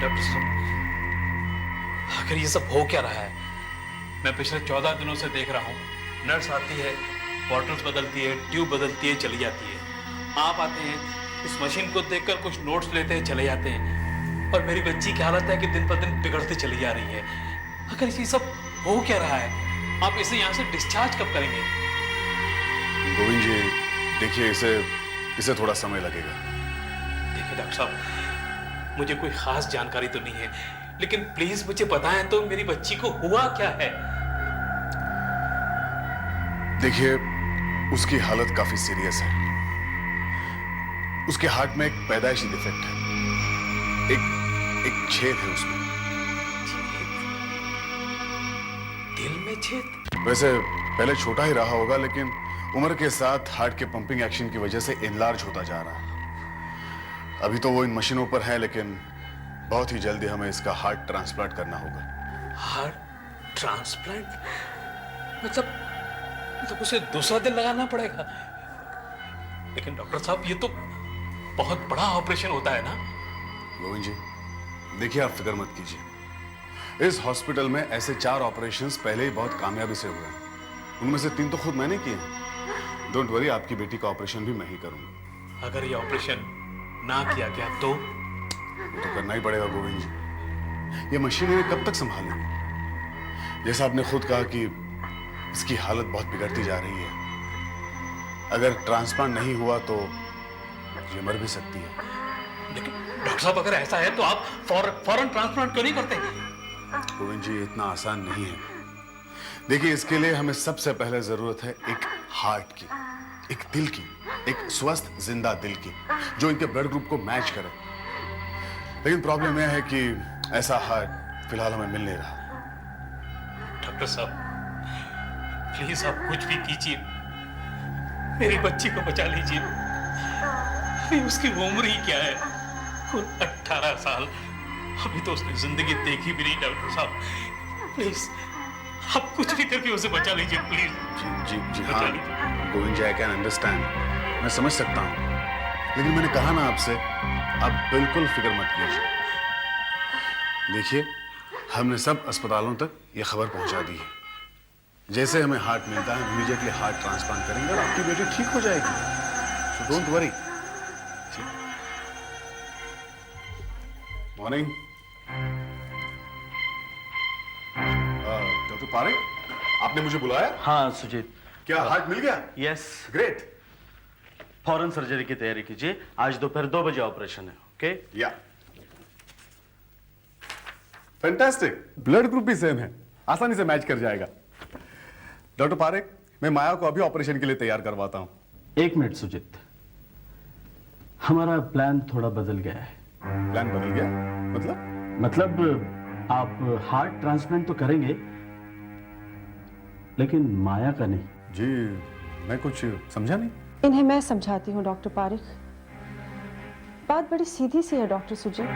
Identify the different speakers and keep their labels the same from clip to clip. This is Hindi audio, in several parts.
Speaker 1: डॉक्टर साहब, आखिर ये सब हो क्या रहा है? मैं पिछले 14 दिनों से देख रहा हूँ, नर्स आती है, बॉटल्स बदलती है, ट्यूब बदलती है, चली जाती है। आप आते हैं, इस मशीन को देखकर कुछ नोट्स लेते हैं, चले जाते हैं। और मेरी बच्ची की हालत है कि दिन पर दिन बिगड़ती चली जा रही है। आखिर ये सब हो क्या रहा है? आप इसे यहाँ से डिस्चार्ज कब करेंगे?
Speaker 2: गोविंद जी, देखिए इसे थोड़ा समय लगेगा।
Speaker 1: देखिए डॉक्टर साहब, मुझे कोई खास जानकारी तो नहीं है, लेकिन प्लीज मुझे बताएं तो मेरी बच्ची को हुआ क्या है?
Speaker 2: देखिए, उसकी हालत काफी सीरियस है। उसके हार्ट में एक पैदाइशी डिफेक्ट है, एक छेद है उसमें।
Speaker 1: दिल में छेद?
Speaker 2: वैसे पहले छोटा ही रहा होगा, लेकिन उम्र के साथ हार्ट के पंपिंग एक्शन की वजह से एनलार्ज होता जा रहा है। अभी तो वो इन मशीनों पर है, लेकिन बहुत ही जल्दी हमें इसका हार्ट ट्रांसप्लांट करना होगा।
Speaker 1: Heart transplant? मतलब उसे दूसरा दिल लगाना पड़ेगा? लेकिन डॉक्टर साहब, ये तो बहुत बड़ा ऑपरेशन होता है ना?
Speaker 2: गोविंद जी, देखिए आप फिक्र मत कीजिए। इस हॉस्पिटल में ऐसे 4 ऑपरेशंस पहले ही बहुत कामयाबी से हुए हैं। उनमें से 3 तो खुद मैंने किए हैं। डोंट वरी, आपकी बेटी का ऑपरेशन भी मैं ही करूंगा।
Speaker 1: अगर ये ऑपरेशन ना किया गया तो?
Speaker 2: वो तो करना ही पड़ेगा गोविंद जी। ये मशीन इन्हें कब तक संभालेंगे? जैसा आपने खुद कहा कि इसकी हालत बहुत बिगड़ती जा रही है। अगर ट्रांसप्लांट नहीं हुआ तो ये मर भी सकती है।
Speaker 1: लेकिन डॉक्टर साहब, अगर ऐसा है तो आप फौरन ट्रांसप्लांट क्यों नहीं करते?
Speaker 2: गोविंद जी, इतना आसान नहीं है। देखिए, इसके लिए हमें सबसे पहले जरूरत है एक हार्ट की, एक दिल की, एक स्वस्थ जिंदा दिल की, जो इनके ब्लड ग्रुप को मैच करे। लेकिन प्रॉब्लम यह है कि ऐसा हार्ट फिलहाल हमें मिल नहीं रहा।
Speaker 1: डॉक्टर साहब, प्लीज आप कुछ भी कीजिए, मेरी बच्ची को बचा लीजिए। अभी उसकी उम्र ही क्या है? कुल 18 साल। अभी तो उसने जिंदगी देखी भी नहीं। डॉक्टर साहब, प्लीज आप कुछ भी करके उसे बचा लीजिए, प्लीज।
Speaker 2: जी हाँ गोविंद जी, आई कैन अंडरस्टैंड, मैं समझ सकता हूँ। लेकिन मैंने कहा ना आपसे, आप बिल्कुल फिक्र मत कीजिए। देखिए, हमने सब अस्पतालों तक ये खबर पहुंचा दी है। जैसे हमें हार्ट मिलता है, इमीडिएटली हार्ट ट्रांसप्लांट करेंगे और आपकी बेटी ठीक हो जाएगी। So don't worry. Morning. Doctor Parekh, आपने मुझे बुलाया?
Speaker 3: हाँ सुजीत।
Speaker 2: क्या हार्ट मिल गया?
Speaker 3: यस।
Speaker 2: ग्रेट।
Speaker 3: फौरन सर्जरी की तैयारी कीजिए। आज दोपहर 2 बजे ऑपरेशन है। ओके?
Speaker 2: या फैंटास्टिक। ब्लड ग्रुप भी सेम है, आसानी से मैच कर जाएगा। डॉक्टर पारेख, मैं माया को अभी ऑपरेशन के लिए तैयार करवाता हूं।
Speaker 3: 1 मिनट सुजीत, हमारा प्लान थोड़ा बदल गया है।
Speaker 2: प्लान बदल गया? मतलब
Speaker 3: आप हार्ट ट्रांसप्लांट तो करेंगे, लेकिन माया का नहीं।
Speaker 2: जी, मैं कुछ समझा नहीं।
Speaker 4: इन्हें मैं समझाती हूँ डॉक्टर पारेख। बात बड़ी सीधी सी है डॉक्टर सुजीत।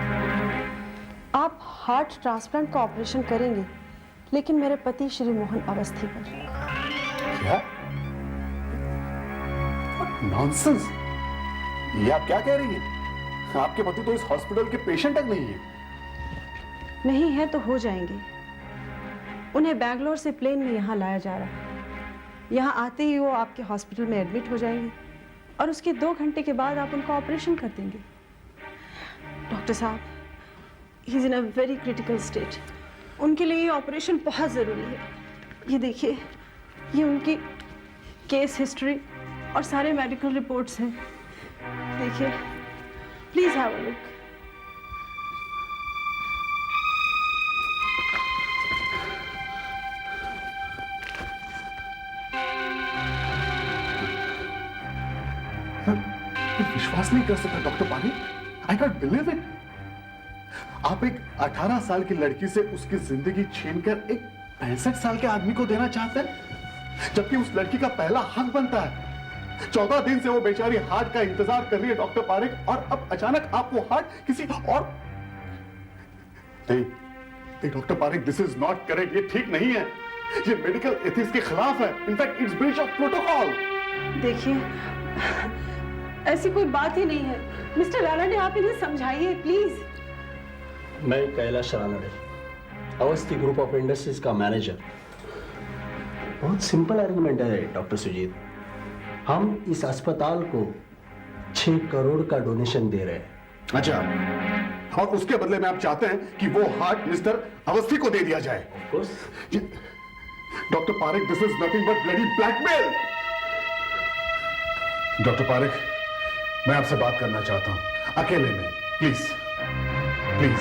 Speaker 4: आप हार्ट ट्रांसप्लांट का ऑपरेशन करेंगे, लेकिन मेरे पति श्री मोहन अवस्थी पर।
Speaker 2: क्या? नॉनसेंस! ये आप क्या कह रही हैं? आपके पति तो इस हॉस्पिटल के पेशेंट तक नहीं है।
Speaker 4: नहीं है तो हो जाएंगे। उन्हें बैंगलोर से प्लेन में यहाँ लाया जा रहा है। यहाँ आते ही वो आपके हॉस्पिटल में एडमिट हो जाएंगे और उसके 2 घंटे के बाद आप उनका ऑपरेशन कर देंगे। डॉक्टर साहब, he is in a very critical stage. उनके लिए ये ऑपरेशन बहुत ज़रूरी है। ये देखिए, ये उनकी केस हिस्ट्री और सारे मेडिकल रिपोर्ट्स हैं। देखिए, प्लीज हैव अ लुक।
Speaker 2: विश्वास नहीं कर सकता doctor Parekh. I can't believe it. आप एक 18 साल की लड़की से उसकी जिंदगी छीनकर एक 65 साल के आदमी को देना चाहते हैं, जबकि उस लड़की का पहला हक बनता है। 14 दिन से वो बेचारी हार्ट का इंतजार कर रही है डॉक्टर पारेख, और अब अचानक आप वो हार्ट किसी और। नहीं doctor Parekh, this is not correct. ये ठीक नहीं है। ये मेडिकल एथिक्स के खिलाफ है। In fact it's breach of protocol.
Speaker 4: देखिए, ऐसी कोई बात ही नहीं है। मिस्टर राणा ने आप इन्हें समझाइए प्लीज।
Speaker 5: मैं Kailash Ranade, Awasthi group of industries का मैनेजर। बहुत सिंपल आर्गुमेंट है डॉक्टर सुजीत। हम इस अस्पताल को 6 करोड़ का डोनेशन दे रहे हैं।
Speaker 2: अच्छा, और उसके बदले में आप चाहते हैं कि वो हार्ट मिस्टर अवस्थी को दे दिया जाए?
Speaker 5: Of course.
Speaker 2: Doctor Parekh, this is nothing but bloody blackmail. Doctor Parekh, मैं आपसे बात करना चाहता हूं, अकेले में, please please.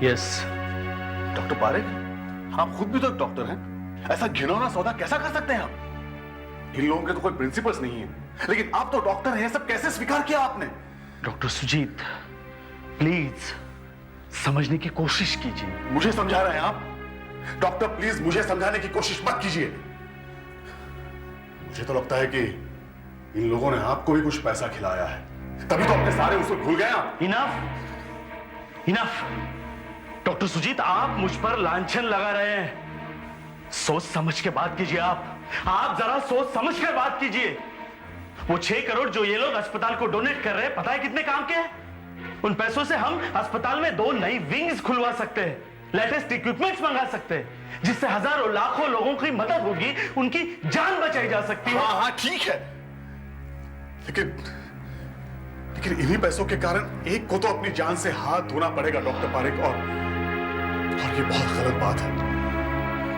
Speaker 3: Yes.
Speaker 2: Doctor Parekh, आप खुद भी तो एक डॉक्टर हैं। ऐसा घिनौना सौदा कैसा कर सकते हैं आप? इन लोगों के तो कोई प्रिंसिपल्स नहीं है, लेकिन आप तो डॉक्टर हैं। ये सब कैसे स्वीकार किया आपने?
Speaker 3: डॉक्टर सुजीत, प्लीज समझने की कोशिश कीजिए।
Speaker 2: मुझे समझा रहे हैं आप? डॉक्टर प्लीज मुझे समझाने की कोशिश मत कीजिए। मुझे तो लगता है कि इन लोगों ने आपको भी कुछ पैसा खिलाया है, तभी तो अपने सारे उसूल भूल गए आप।
Speaker 3: Enough enough. डॉक्टर सुजीत, आप मुझ पर लांछन लगा रहे हैं। सोच समझ के बात कीजिए। आप जरा सोच समझ कर बात कीजिए। वो 6 करोड़ जो ये लोग अस्पताल को डोनेट कर रहे हैं, पता है कितने काम के हैं? उन पैसों से हम अस्पताल में 2 नई विंग्स खुलवा सकते हैं, लेटेस्ट इक्विपमेंट्स मंगा सकते हैं, जिससे हजारों लाखों लोगों की मदद होगी, उनकी जान बचाई जा सकती है।
Speaker 2: हाँ ठीक है, लेकिन इन्हीं पैसों के कारण एक को तो अपनी जान से हाथ धोना पड़ेगा डॉक्टर पारेख, और ये बहुत गलत बात है।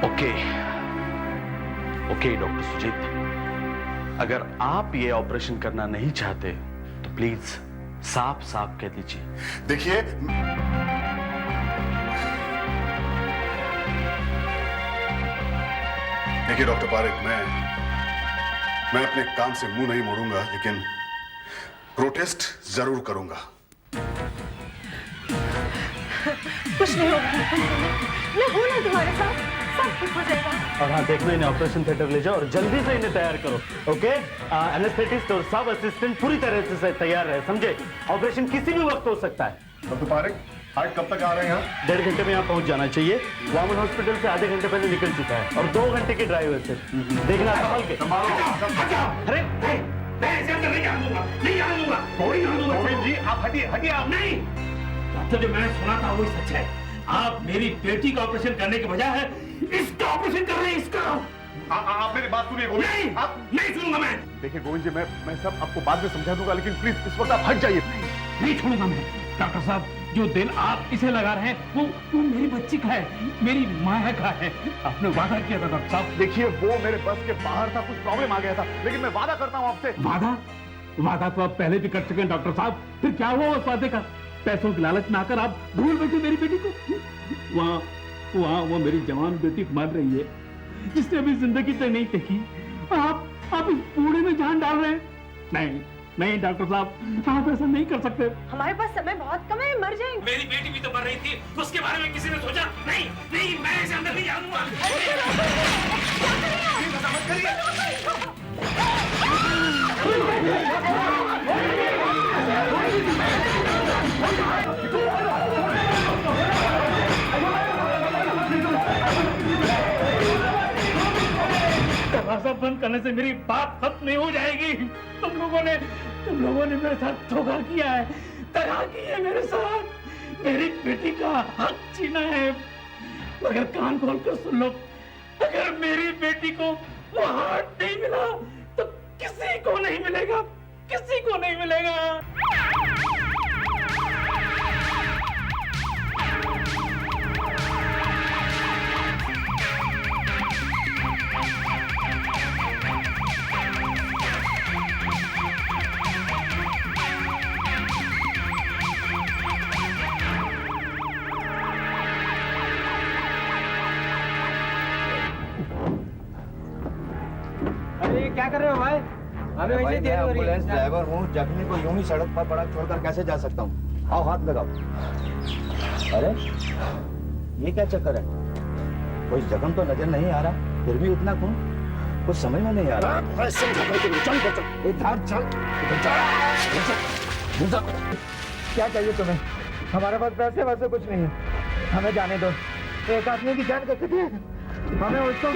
Speaker 2: ओके डॉक्टर सुजीत, अगर आप ये ऑपरेशन करना नहीं चाहते तो प्लीज साफ साफ कह दीजिए। देखिए डॉक्टर पारेख, मैं अपने काम से मुंह नहीं मोड़ूंगा, लेकिन प्रोटेस्ट जरूर करूंगा।
Speaker 4: कुछ नहीं होगा, मैं हूं ना तुम्हारे साथ, सब ठीक हो जाएगा।
Speaker 3: और हाँ, देखना इन्हें ऑपरेशन थिएटर ले जाओ और जल्दी से इन्हें तैयार करो। ओके, एनेस्थेटिस्ट और सब असिस्टेंट पूरी तरह से तैयार रहे, समझे? ऑपरेशन किसी भी वक्त हो सकता है।
Speaker 2: डॉक्टर पारेख, हार्ट कब तक आ रहे हैं यहाँ?
Speaker 3: 1.5 घंटे में यहाँ पहुंच जाना चाहिए। वामन हॉस्पिटल से आधे घंटे पहले निकल चुका है और 2 घंटे के ड्राइव है सिर्फ। देखना संभाल के। अरे
Speaker 6: मैं इसे अंदर नहीं आने दूंगा, नहीं आने दूंगा, कोई नहीं आने दूंगा।
Speaker 2: गोविंद जी, आप हटिए आप।
Speaker 6: नहीं, डॉक्टर जो मैंने सुना था वही सच है। आप मेरी बेटी का ऑपरेशन करने के बजाय इसका ऑपरेशन कर रहे हैं, इसका।
Speaker 2: आप मेरी बात सुनिए गोविंद।
Speaker 6: नहीं,
Speaker 2: आप
Speaker 6: नहीं सुनूंगा मैं।
Speaker 2: देखिए गोविंद जी, मैं सब आपको बाद में समझा दूंगा, लेकिन प्लीज इस वक्त आप हट जाइए।
Speaker 6: नहीं छोड़ूंगा मैं। डॉक्टर साहब, जो दिल आप इसे लगा रहे हैं वो मेरी बच्ची का है, मेरी माया का है। आपने वादा किया था डॉक्टर साहब।
Speaker 2: देखिए, वो मेरे बस के बाहर था, कुछ प्रॉब्लम आ गया था, लेकिन मैं वादा करता हूँ आपसे।
Speaker 6: वादा तो आप पहले भी कर चुके हैं डॉक्टर साहब। फिर क्या हुआ उस वादे का? पैसों की लालच में आकर आप भूल बैठे मेरी बेटी को। वहाँ वो मेरी जवान बेटी मर रही है, जिसने अभी जिंदगी तक नहीं देखी। आप इस बूढ़े में जान डाल रहे हैं। नहीं डॉक्टर साहब, आप ऐसा नहीं कर सकते।
Speaker 4: हमारे पास समय बहुत कम है, मर जाएंगे।
Speaker 6: मेरी बेटी भी तो मर रही थी, उसके बारे में किसी ने सोचा? नहीं, मैं इसे अंदर नहीं आऊंगा। दरवाजा बंद करने से मेरी बात खत्म नहीं हो जाएगी। तुम लोगों ने मेरे साथ धोखा किया है, दगा की है मेरे साथ। मेरी बेटी का हक छीना है। मगर कान खोलकर सुन लो, अगर मेरी बेटी को वो हार्ट नहीं मिला तो किसी को नहीं मिलेगा, किसी को नहीं मिलेगा।
Speaker 7: अरे क्या कर रहे हो भाई? हमें वैसे देर हो रही है। ड्राइवर हूँ, जख्मी को यूं ही सड़क पर पड़ा छोड़कर कैसे जा सकता हूँ? आओ हाथ लगाओ। अरे ये क्या चक्कर है? कोई जख्म तो नजर नहीं आ रहा, फिर भी इतना खून, कुछ समझ में नहीं आ रहा। क्या चाहिए तुम्हें? हमारे पास पैसे वैसे कुछ नहीं है, हमें जाने दो। एक आदमी की जान कैसे दी? हमें उसको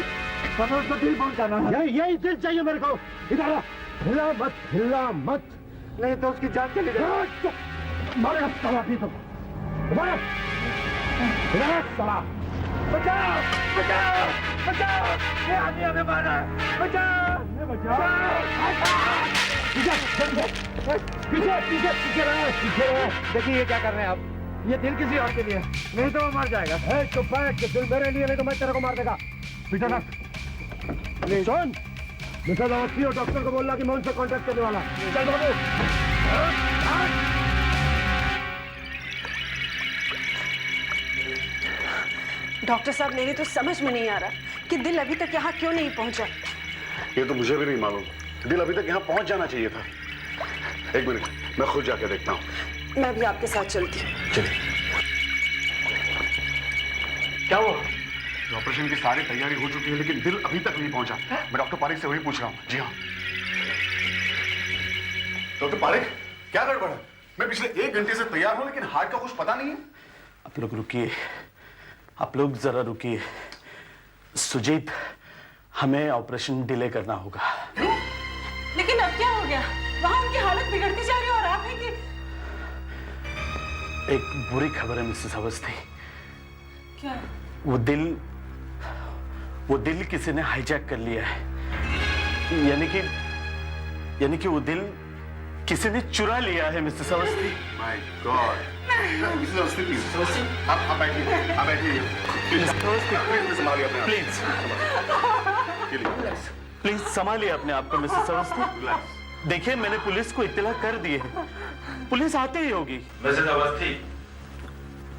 Speaker 6: हमें उसको दिल पहुंचाना है। यही दिल चाहिए मेरे को। इधर आ। हिला मत, हिला मत, नहीं तो उसकी जान चली जाएगी। मारेगा साला भी तो, मारे। इधर साला। बचाओ, बचाओ, बचाओ, ये आदमी हमें मारा है। बचाओ, बचाओ। पीछे पीछे पीछे पीछे रहे। देखिए ये क्या कर रहे हैं आप। ये दिल किसी और के लिए, नहीं तो वो मर जाएगा। चुप है, दिल मेरे लिए, नहीं तो मैं तेरे को मार देगा। पीछे रख। सुन, मिसेज अवस्थी और डॉक्टर को बोलना कि मैं उनसे कांटेक्ट करने वाला। चल बाबू।
Speaker 4: डॉक्टर साहब, मेरी तो समझ में नहीं आ रहा कि दिल अभी तक यहाँ क्यों नहीं पहुँचा।
Speaker 2: ये तो मुझे भी नहीं मालूम। दिल अभी तक यहाँ पहुंच जाना चाहिए था। एक मिनट, मैं खुद जाके देखता हूँ।
Speaker 4: मैं भी आपके साथ चलती हूँ।
Speaker 2: चलिए।
Speaker 3: क्या हुआ?
Speaker 2: ऑपरेशन की सारी तैयारी हो चुकी है, लेकिन दिल अभी तक नहीं पहुंचा। मैं डॉक्टर पारेख से वही पूछ रहा हूँ। जी हाँ डॉक्टर पारेख, क्या गड़बड़ है? मैं पिछले 1 घंटे से तैयार हूँ, लेकिन हार्ट का कुछ पता नहीं है।
Speaker 3: आप लोग रुकिए, आप लोग जरा रुकिए। सुजीत, हमें ऑपरेशन डिले करना होगा।
Speaker 4: लेकिन अब क्या हो गया? वहाँ उनकी हालत बिगड़ती जा रही है और आप हैं कि...
Speaker 3: एक बुरी खबर है मिसेस अवस्थी।
Speaker 4: क्या?
Speaker 3: वो दिल किसी ने हाईजैक कर लिया है। यानी कि वो दिल किसी ने चुरा लिया है Mrs Awasthi.
Speaker 2: My God. Mrs Awasthi, please आप बैठिए, आप बैठिए। प्लीज संभालिए अपने आप।
Speaker 3: प्लीज संभालिए अपने आप को मिसेस अवस्थी। देखिए, मैंने पुलिस को इत्तला कर दी है, पुलिस आती ही होगी।
Speaker 8: मिसेस अवस्थी,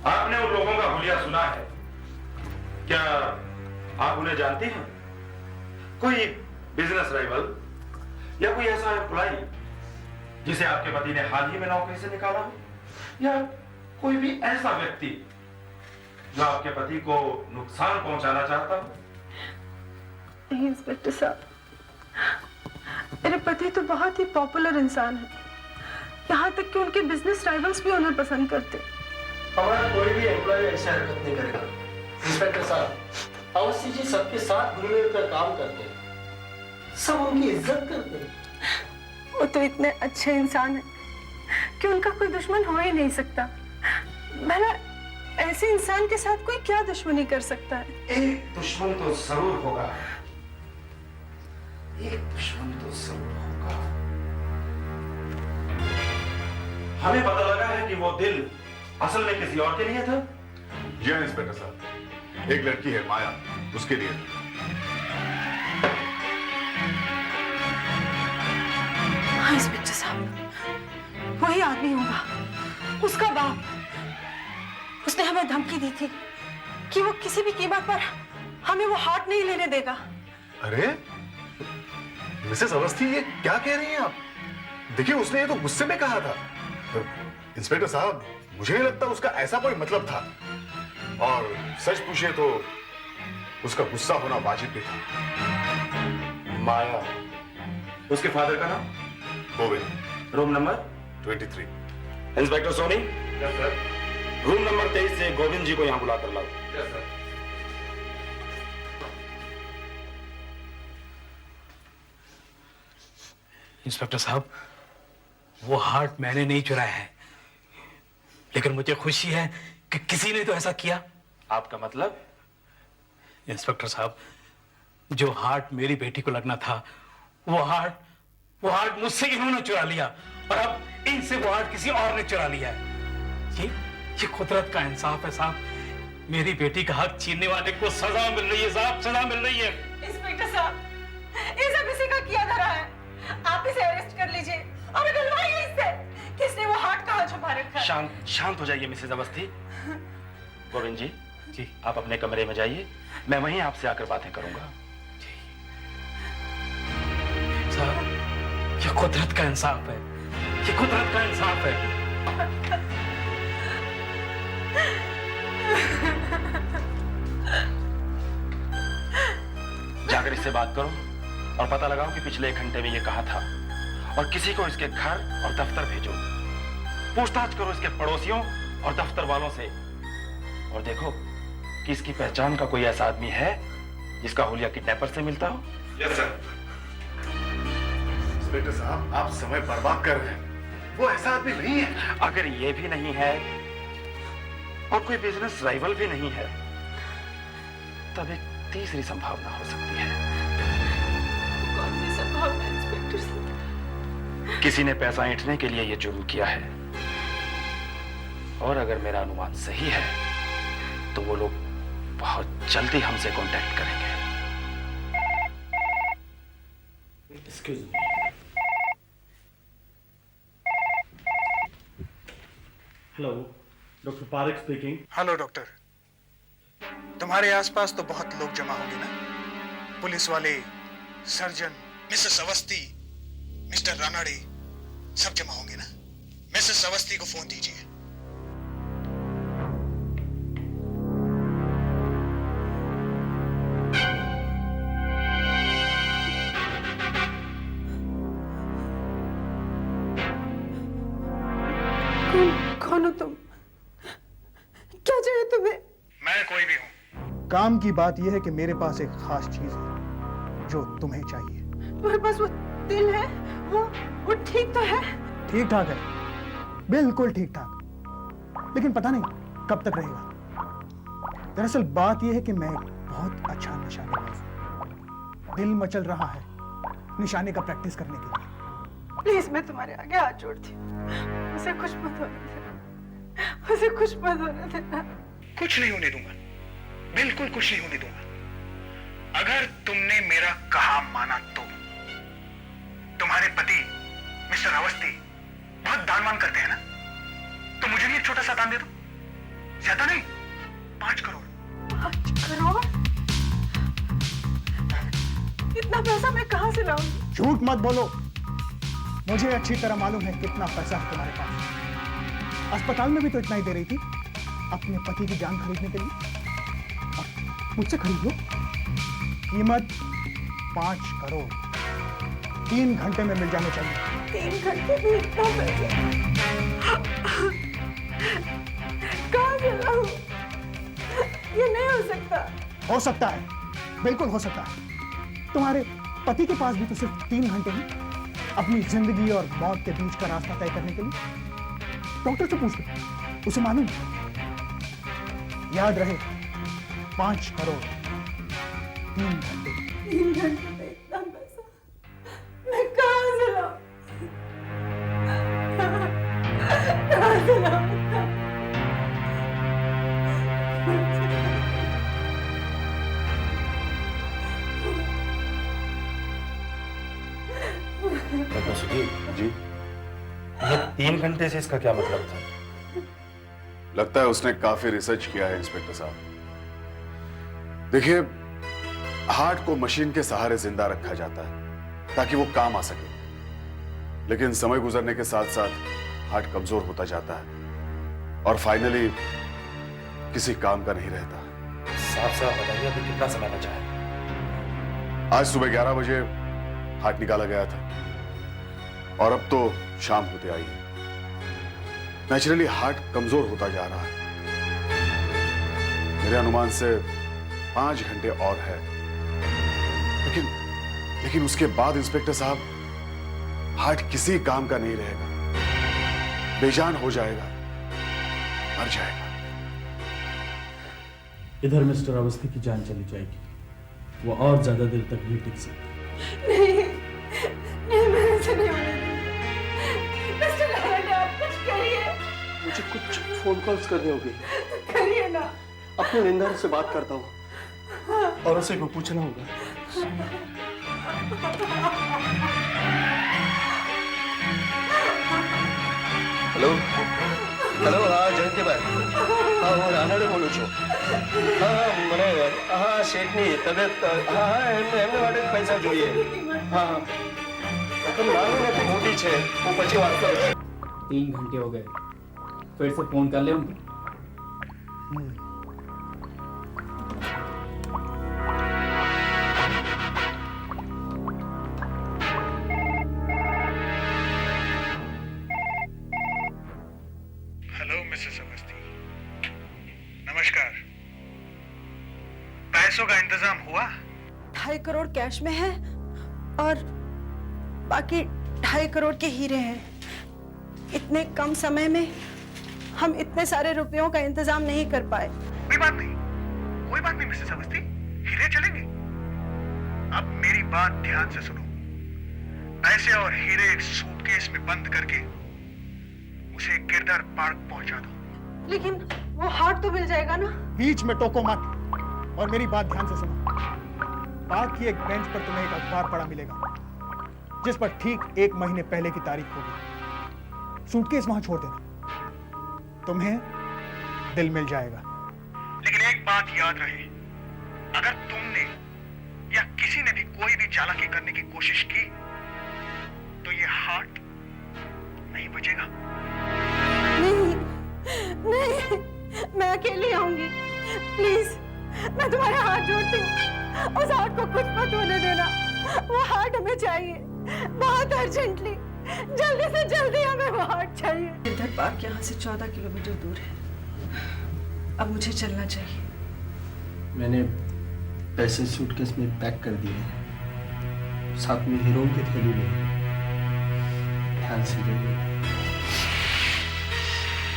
Speaker 8: आपने उन लोगों का हुलिया सुना है? क्या आप उन्हें जानती हैं? कोई बिजनेस राइवल या कोई ऐसा एम्प्लॉय जिसे आपके पति ने हाल ही में नौकरी से निकाला हो, या कोई भी ऐसा व्यक्ति जो आपके पति को नुकसान पहुंचाना चाहता हो?
Speaker 4: नहीं इंस्पेक्टर साहब, मेरे पति तो बहुत ही पॉपुलर इंसान है। यहाँ तक कि उनके बिजनेस राइवल्स भी उन्हें पसंद करते।
Speaker 5: हमारा कोई भी एम्प्लॉय ऐसी हरकत नहीं करेगा। इंस्पेक्टर साहब, अवस्थी जी सबके साथ घुल मिल कर काम करते हैं, सब उनकी इज्जत करते हैं।
Speaker 4: वो तो इतने अच्छे इंसान है कि उनका कोई दुश्मन हो ही नहीं सकता। भला ऐसे इंसान के साथ कोई क्या दुश्मनी कर सकता है?
Speaker 8: एक दुश्मन तो जरूर होगा, एक दुश्मन तो जरूर होगा। हमें पता लगा है कि वो दिल असल में किसी और के लिए था।
Speaker 2: जी हाँ इंस्पेक्टर साहब, एक लड़की है माया, उसके लिए।
Speaker 4: हाँ इंस्पेक्टर साहब, वही आदमी होगा, उसका बाप। उसने हमें धमकी दी थी कि वो किसी भी कीमत पर हमें वो हार्ट नहीं लेने देगा।
Speaker 2: अरे मिसेस अवस्थी, ये क्या कह रही हैं आप? देखिए, उसने ये तो गुस्से में कहा था। इंस्पेक्टर साहब, मुझे नहीं लगता उसका ऐसा कोई मतलब था, और सच पूछे तो उसका गुस्सा होना वाजिब भी था।
Speaker 8: माया, उसके फादर का नाम?
Speaker 2: Govind.
Speaker 8: Room number
Speaker 2: 23।
Speaker 8: Inspector Soni. Yes sir. Room number 23 से गोविंद जी को यहां बुला कर लाओ। Yes sir.
Speaker 1: इंस्पेक्टर साहब, वो हार्ट मैंने नहीं चुराया है, लेकिन मुझे खुशी है कि किसी ने तो ऐसा किया।
Speaker 8: आपका मतलब?
Speaker 1: इंस्पेक्टर साहब, जो हार्ट मेरी बेटी को लगना था, वो हार्ट मुझसे इन्होंने चुरा लिया, और अब इनसे वो हार्ट किसी और ने चुरा लिया है। ये कुदरत का इंसाफ है साहब। मेरी बेटी का हक छीनने वाले को सजा मिल रही है साहब, सजा मिल रही है।
Speaker 4: इंस्पेक्टर साहब, ये सब इसी का किया धरा है। आप इसे अरेस्ट कर लीजिए और निकलवाइए इससे कि इसने वो हार्ट कहाँ छुपा रखा है।
Speaker 8: शांत हो जाइए मिसेज अवस्थी। गोविंद जी,
Speaker 1: जी
Speaker 8: आप अपने कमरे में जाइए, मैं वहीं आपसे आकर बातें करूंगा।
Speaker 1: साहब, ये कुदरत का इंसाफ है, ये कुदरत का इंसाफ है।
Speaker 8: जाकर इससे बात करो और पता लगाओ कि पिछले 1 घंटे में ये कहाँ था, और किसी को इसके घर और दफ्तर भेजो। पूछताछ करो इसके पड़ोसियों और दफ्तर वालों से, और देखो कि इसकी पहचान का कोई ऐसा आदमी है जिसका हुलिया किडनैपर से मिलता हो?
Speaker 2: Yes sir. इंस्पेक्टर साहब, आप समय बर्बाद कर रहे हैं। वो ऐसा आदमी नहीं है।
Speaker 8: अगर ये भी नहीं है और कोई बिजनेस राइवल भी नहीं है, तब एक तीसरी संभावना हो सकती है।
Speaker 4: कौन सी संभावना इंस्पेक्टर साहब?
Speaker 8: किसी ने पैसा ऐंठने के लिए ये जुर्म किया है, और अगर मेरा अनुमान सही है तो वो लोग बहुत जल्दी हमसे कांटेक्ट करेंगे।
Speaker 3: Excuse me. Hello, doctor Parekh speaking.
Speaker 9: Hello doctor, तुम्हारे आसपास तो बहुत लोग जमा होंगे ना? पुलिस वाले, surgeon, Mrs Awasthi, mister Ranade, सब जमा होंगे ना? मिसेस अवस्थी को फोन दीजिए।
Speaker 4: कौन हो तुम? क्या चाहिए तुम्हें?
Speaker 9: मैं कोई भी हूं। काम की बात यह है कि मेरे पास एक खास चीज है जो तुम्हें चाहिए।
Speaker 4: तुम्हारे पास वो दिल है? वो ठीक तो है?
Speaker 9: ठीक ठाक है, बिल्कुल ठीक ठाक, लेकिन पता नहीं कब तक रहेगा। दरअसल बात यह है कि मैं एक बहुत अच्छा निशानेबाज हूं। दिल मचल रहा है निशाने का प्रैक्टिस करने के लिए।
Speaker 4: प्लीज, मैं तुम्हारे आगे हाथ जोड़ती हूँ, उसे कुछ मत होने देना, उसे कुछ मत होने देना।
Speaker 9: कुछ नहीं होने दूंगा, बिल्कुल कुछ नहीं होने दूंगा। अगर तुमने मेरा कहा माना तो। तुम्हारे पति मिस्टर अवस्थी बहुत दान करते हैं ना, तो मुझे भी एक छोटा सा दान दे दो। ज्यादा नहीं, 5 करोड़।
Speaker 4: 5 करोड़? इतना पैसा मैं कहां से लाऊंगी?
Speaker 9: झूठ मत बोलो, मुझे अच्छी तरह मालूम है कितना पैसा है तुम्हारे पास। अस्पताल में भी तो इतना ही दे रही थी अपने पति की जान खरीदने के लिए। अब मुझसे खरीद लो। कीमत 5 करोड़ 3 घंटे में मिल जाने चाहिए।
Speaker 4: 3 घंटे में इतना पैसा कहां से लाऊं? ये नहीं हो सकता।
Speaker 9: हो सकता है, बिल्कुल हो सकता है। तुम्हारे पति के पास भी तो सिर्फ 3 घंटे हैं अपनी जिंदगी और मौत के बीच का रास्ता तय करने के लिए। डॉक्टर से पूछ लो, उसे मालूम है। याद रहे, 5 करोड़ 3 घंटे।
Speaker 4: 3 घंटे में इतना पैसा मैं कहां से लाऊं? कहां से लाऊं?
Speaker 8: डॉक्टर सुजीत
Speaker 2: जी,
Speaker 8: ये 3 घंटे से इसका क्या मतलब था?
Speaker 2: लगता है उसने काफी रिसर्च किया है इंस्पेक्टर साहब। देखिए, हार्ट को मशीन के सहारे जिंदा रखा जाता है ताकि वो काम आ सके, लेकिन समय गुजरने के साथ साथ हार्ट कमजोर होता जाता है और फाइनली किसी काम का नहीं रहता।
Speaker 8: साफ साफ बताइए, अभी कितना समय बचा है?
Speaker 2: आज सुबह 11 बजे हार्ट निकाला गया था और अब तो शाम होते आई है। नेचुरली हार्ट कमजोर होता जा रहा है। मेरे अनुमान से 5 घंटे और है, लेकिन उसके बाद इंस्पेक्टर साहब हार्ट किसी काम का नहीं रहेगा, बेजान हो जाएगा, मर जाएगा।
Speaker 3: इधर मिस्टर अवस्थी की जान चली जाएगी, वो और ज्यादा देर तक नहीं टिक सकती।
Speaker 4: नहीं, मैं ऐसे नहीं होने दूंगी। मिस्टर रानाडे, आप कुछ करिए।
Speaker 5: मुझे कुछ फोन कॉल्स करने होंगे।
Speaker 4: तो करिए ना।
Speaker 5: अपने निंदा से बात करता हूँ और उसे को पूछना होगा। हेलो हेलो, हाँ जयंती भाई, हाँ હું રાનાડે બોલું છું। હા મને હા શેઠની તબિયત, હા એમને માટે જ પૈસા જોઈએ। હા રકમ નાની નથી, મોટી છે, હું પછી વાત કરું।
Speaker 10: 3 घंटे हो गए, फिर से फोन कर ले उनको।
Speaker 9: हेलो मिसेस अवस्थी, नमस्कार। पैसों का इंतजाम हुआ?
Speaker 4: 2.5 करोड़ कैश में है और बाकी 2.5 करोड़ के हीरे हैं। इतने कम समय में हम इतने सारे रुपयों का इंतजाम नहीं कर पाए।
Speaker 9: कोई बात नहीं मिसेस अवस्थी, हीरे चलेंगे। अब मेरी बात ध्यान से सुनो। पैसे और हीरे एक सूटकेस में बंद करके उसे गिरधर पार्क पहुंचा दो।
Speaker 4: लेकिन वो हार्ट तो मिल जाएगा ना?
Speaker 9: बीच में टोको मत और मेरी बात ध्यान से सुनो। पार्क की एक बेंच पर तुम्हें एक अखबार पड़ा मिलेगा जिस पर ठीक 1 महीने पहले की तारीख होगी। सूटकेस वहां छोड़ देना, तुम्हें दिल मिल जाएगा। लेकिन एक बात याद रहे, अगर तुमने या किसी ने भी कोई भी चालाकी करने की कोशिश की तो ये हार्ट नहीं बचेगा।
Speaker 4: नहीं, मैं अकेली आऊंगी। प्लीज, मैं तुम्हारे हाथ जोड़ती हूँ, उस हार्ट को कुछ मत होने देना। वो हार्ट हमें चाहिए, बहुत अर्जेंटली, जल्दी से जल्दी हमें वो हार्ट चाहिए। गिरधर पार्क यहाँ से 14 किलोमीटर दूर है। अब मुझे चलना चाहिए।
Speaker 5: मैंने पैसे सूटकेस में पैक कर दिए हैं, साथ में हीरों की थैली में। ध्यान से जाइए।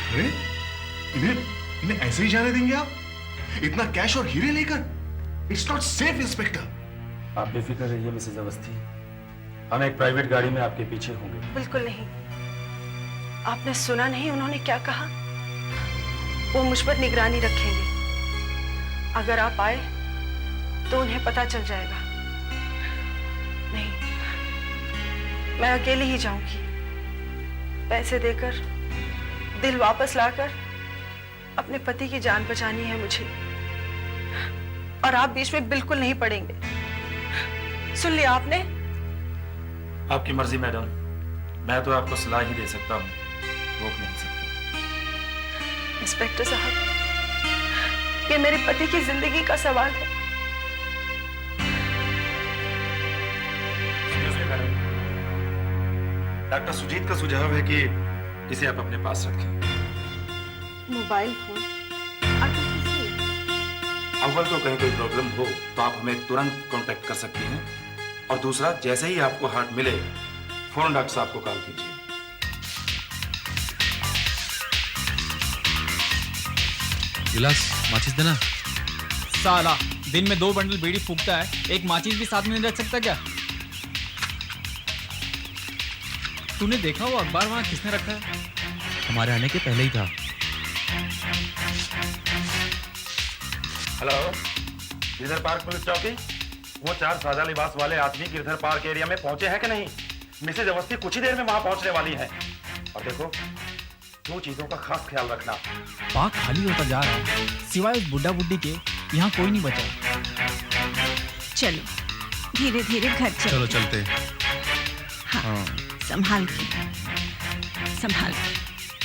Speaker 2: अरे इन्हें ऐसे ही जाने देंगे आप? इतना कैश और हीरे लेकर? It's not safe inspector.
Speaker 3: आप बेफिक्र रहिए मिसेज अवस्थी, हम एक प्राइवेट गाड़ी में आपके पीछे होंगे।
Speaker 4: बिल्कुल नहीं। आपने सुना नहीं उन्होंने क्या कहा? वो मुझ पर निगरानी रखेंगे। अगर आप आए तो उन्हें पता चल जाएगा। नहीं, मैं अकेली ही जाऊंगी। पैसे देकर दिल वापस लाकर अपने पति की जान बचानी है मुझे, और आप बीच में बिल्कुल नहीं पड़ेंगे। सुन लिया आपने?
Speaker 8: आपकी मर्जी मैडम, मैं तो आपको सलाह ही दे सकता हूँ, रोक नहीं सकता।
Speaker 4: इंस्पेक्टर साहब, ये मेरे पति की जिंदगी का सवाल है।
Speaker 8: मैडम, डॉक्टर सुजीत का सुझाव है कि इसे आप अपने पास रखें।
Speaker 4: Mobile phone?
Speaker 8: अव्वल तो कहीं कोई प्रॉब्लम हो तो आप हमें तुरंत कांटेक्ट कर सकती हैं, और दूसरा, जैसे ही आपको हार्ट मिले फौरन डॉक्टर साहब को कॉल कीजिए।
Speaker 10: विलास, माचिस देना। साला दिन में 2 बंडल बीड़ी फूकता है, एक माचिस भी साथ में नहीं रख सकता क्या? तूने देखा वो अखबार वहां किसने रखा है? हमारे आने के पहले ही था।
Speaker 8: हेलो, गिरधर पार्क पुलिस चौकी। वो 4 सादा लिबास वाले आदमी गिरधर पार्क एरिया में पहुंचे हैं कि नहीं? मिसेज अवस्थी कुछ ही देर में वहां पहुंचने वाली है। और देखो, 2 चीजों का खास ख्याल रखना।
Speaker 10: पार्क खाली होता जा रहा है, सिवाय उस बुड्ढा बुड्ढी के यहाँ कोई नहीं बचा।
Speaker 11: चलो धीरे धीरे घर
Speaker 2: चलो चलते।
Speaker 11: हाँ, संभाल के।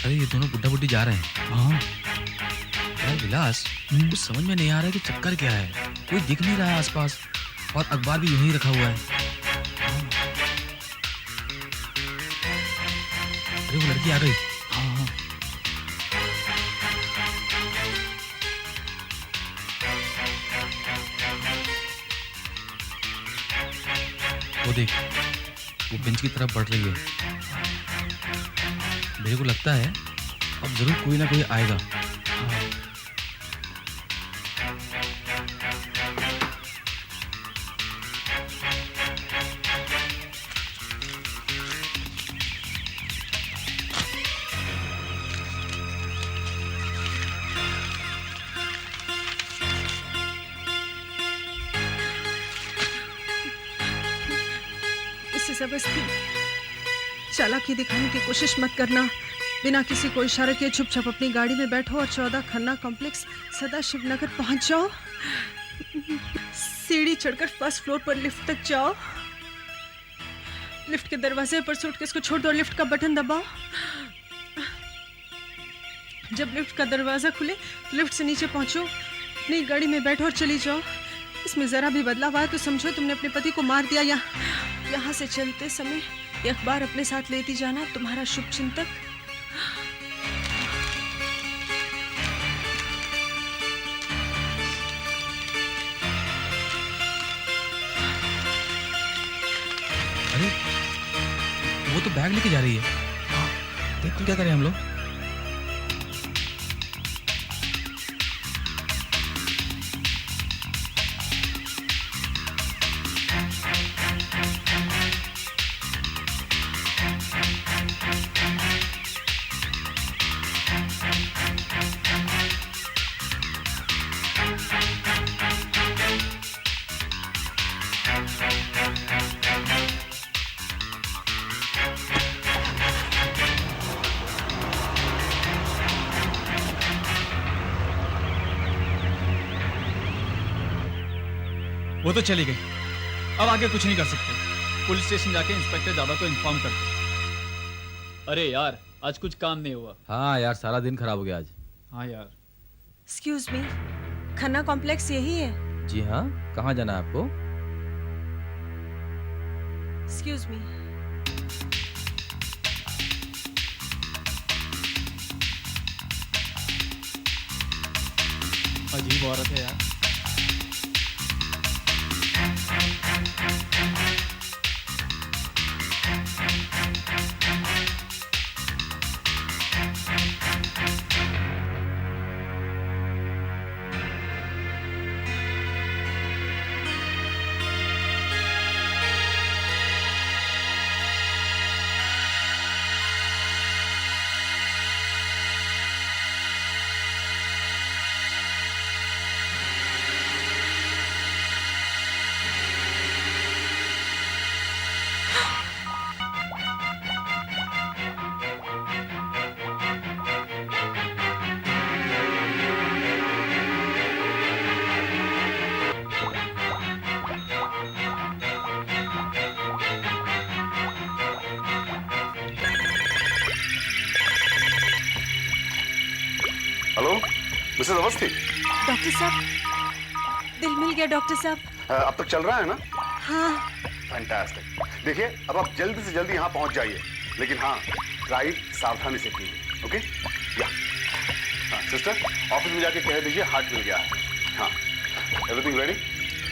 Speaker 10: अरे ये दोनों बुड्ढा बुड्ढी जा रहे हैं। हाँ यार विलास, कुछ समझ में नहीं आ रहा है कि चक्कर क्या है। कोई दिख नहीं रहा है आसपास, और अखबार भी यूं ही रखा हुआ है। अरे वो लड़की आ गई। हाँ। वो देख, वो बेंच की तरफ बढ़ रही है। मेरे को लगता है अब जरूर कोई ना कोई आएगा।
Speaker 4: जबरदस्ती चालाकी दिखाने की कोशिश मत करना। बिना किसी को इशारे किए चुपचाप अपनी गाड़ी में बैठो और 14 खन्ना कॉम्प्लेक्स सदाशिव नगर पहुंच जाओ। सीढ़ी चढ़कर 1st फ्लोर पर लिफ्ट तक जाओ। लिफ्ट के दरवाजे पर सूटकेस को छोड़ दो और लिफ्ट का बटन दबाओ। जब लिफ्ट का दरवाजा खुले तो लिफ्ट से नीचे पहुंचो, अपनी गाड़ी में बैठो और चली जाओ। इसमें जरा भी बदलाव आया तो समझो तुमने अपने पति को मार दिया। यहाँ से चलते समय ये अखबार अपने साथ लेती जाना, तुम्हारा शुभ चिंतक।
Speaker 10: अरे वो तो बैग लेके जा रही है। देख तो क्या करें हम लोग। वो तो चली गई, अब आगे कुछ नहीं कर सकते। पुलिस स्टेशन जाके इंस्पेक्टर जावा को इन्फॉर्म करते।
Speaker 1: अरे यार, आज कुछ काम नहीं हुआ।
Speaker 10: हाँ यार, सारा दिन खराब हो गया आज।
Speaker 1: हाँ यार।
Speaker 4: एक्सक्यूज मी, खन्ना कॉम्प्लेक्स यही है?
Speaker 10: जी हाँ, कहाँ जाना है आपको?
Speaker 4: Excuse me.
Speaker 1: अजीब औरत है यार।
Speaker 2: Hello Mrs Awasthi.
Speaker 4: डॉक्टर साहब, दिल मिल गया डॉक्टर साहब।
Speaker 2: अब तक चल रहा है ना?
Speaker 4: हाँ।
Speaker 2: फैंटास्टिक। देखिए, अब आप जल्दी से जल्दी यहाँ पहुँच जाइए, लेकिन हाँ, ड्राइव सावधानी से कीजिए। ओके? या हाँ सिस्टर, ऑफिस में जाके कह दीजिए हार्ट मिल गया है। हाँ, एवरीथिंग रेडी?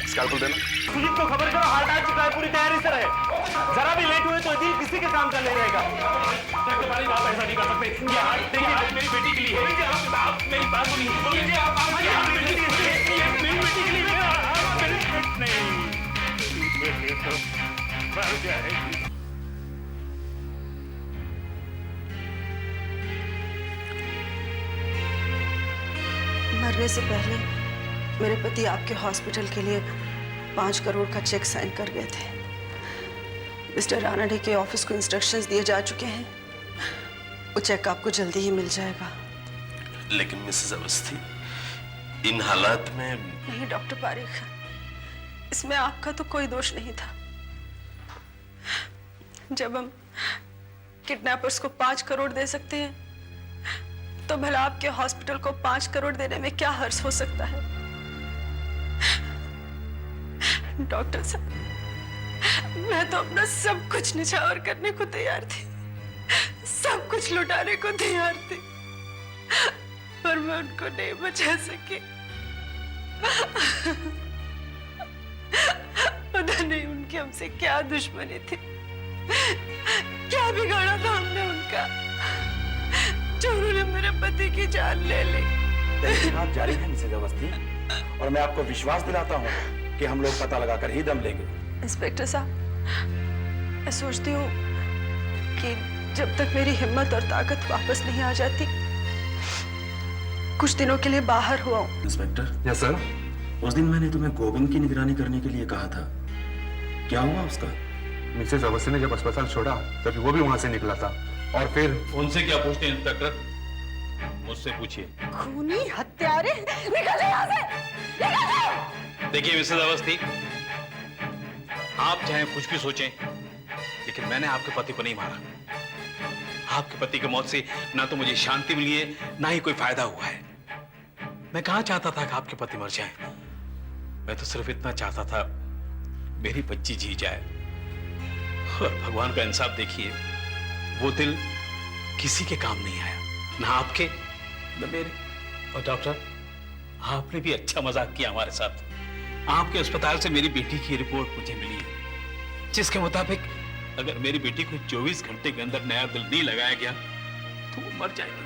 Speaker 2: स्कैल्पेल देना।
Speaker 3: सुजीत को खबर करो, हार्ट आ चुका है, पूरी तैयारी से रहे। जरा भी लेट हुए तो दिल किसी के काम का नहीं रहेगा। आप ऐसा नहीं कर सकते। ये हार्ट देखिए, हार्ट मेरी बेटी के लिए है। आप मेरी बात सुनिए। मेरी बेटी के लिए नहीं।
Speaker 4: मरने से पहले मेरे पति आपके हॉस्पिटल के लिए 5 करोड़ का चेक साइन कर गए थे। मिस्टर रानडे के ऑफिस को इंस्ट्रक्शंस दिए जा चुके हैं। वो चेक आपको जल्दी ही मिल जाएगा।
Speaker 12: लेकिन मिसेस अवस्थी, इन हालात में...
Speaker 4: नहीं डॉक्टर पारिक, इसमें आपका तो कोई दोष नहीं था। जब हम किडनैपर्स को 5 करोड़ दे सकते हैं, तो भला आपके हॉस्पिटल को 5 करोड़ देने में क्या हर्ज हो सकता है? डॉक्टर साहब, मैं तो अपना सब कुछ निछावर करने को तैयार थी, सब कुछ लुटाने को तैयार थी, पर मैं उनको नहीं बचा सकी। पता नहीं उनकी हमसे क्या दुश्मनी थी, क्या बिगाड़ा था हमने उनका, चोरों ने मेरे पति की जान ले ली।
Speaker 8: तहकीकात जारी है मिसेस अवस्थी, और मैं आपको विश्वास दिलाता हूँ कि हम लोग पता लगाकर ही दम लेंगे।
Speaker 4: इंस्पेक्टर साहब, मैं सोचती हूँ कि जब तक मेरी हिम्मत और ताकत वापस नहीं आ जाती, कुछ दिनों के लिए बाहर हुआ हूँ।
Speaker 8: इंस्पेक्टर। Yes sir. उस दिन मैंने तुम्हें गोविंद की निगरानी करने के लिए कहा था, क्या हुआ उसका?
Speaker 2: मिसेस अवस्थी ने जब अस्पताल छोड़ा तभी वो भी वहां से निकला था, और फिर
Speaker 1: उनसे क्या पूछते हैं इंस्पेक्टर? मुझसे पूछिए।
Speaker 4: खूनी हत्यारे, निकल यहाँ से, निकल जाओ।
Speaker 1: देखिए मिसेस अवस्थी, आप चाहे कुछ भी सोचें, लेकिन मैंने आपके पति को नहीं मारा। आपके पति की मौत से ना तो मुझे शांति मिली है, ना ही कोई फायदा हुआ है। मैं कहाँ चाहता था कि आपके पति मर जाए। मैं तो सिर्फ इतना चाहता था मेरी बच्ची जी जाए। और भगवान का इंसाफ देखिए, वो दिल किसी के काम नहीं आया, ना आपके न मेरे। और डॉक्टर, आपने भी अच्छा मजाक किया हमारे साथ। आपके अस्पताल से मेरी बेटी की रिपोर्ट मुझे मिली है, जिसके मुताबिक अगर मेरी बेटी को 24 घंटे के अंदर नया दिल नहीं लगाया गया तो वो मर जाएगी,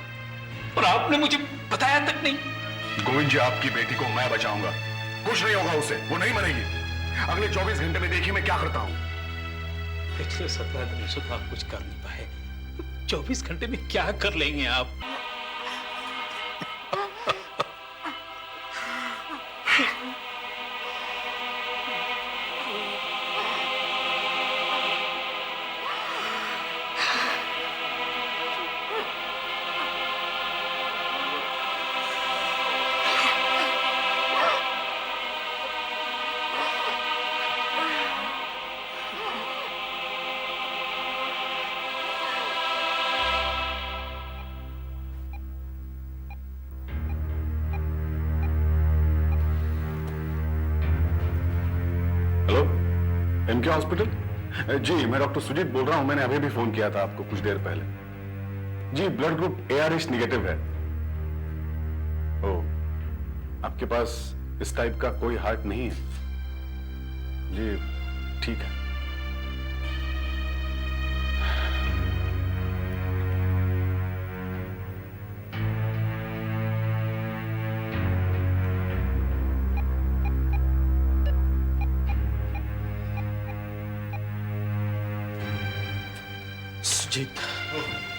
Speaker 1: और आपने मुझे बताया तक नहीं।
Speaker 2: गोविंद जी, आपकी बेटी को मैं बचाऊंगा, कुछ नहीं होगा उसे, वो नहीं मरेगी। अगले 24 घंटे में देखिए मैं क्या करता हूं।
Speaker 1: पिछले 17 दिनों से तो आप कुछ कर नहीं पाए, 24 घंटे में क्या कर लेंगे आप?
Speaker 2: MK hospital? जी, मैं डॉक्टर सुजीत बोल रहा हूं। मैंने अभी भी फोन किया था आपको कुछ देर पहले। जी, ब्लड ग्रुप ARH नेगेटिव है। ओ, आपके पास इस टाइप का कोई हार्ट नहीं है? जी, ठीक है।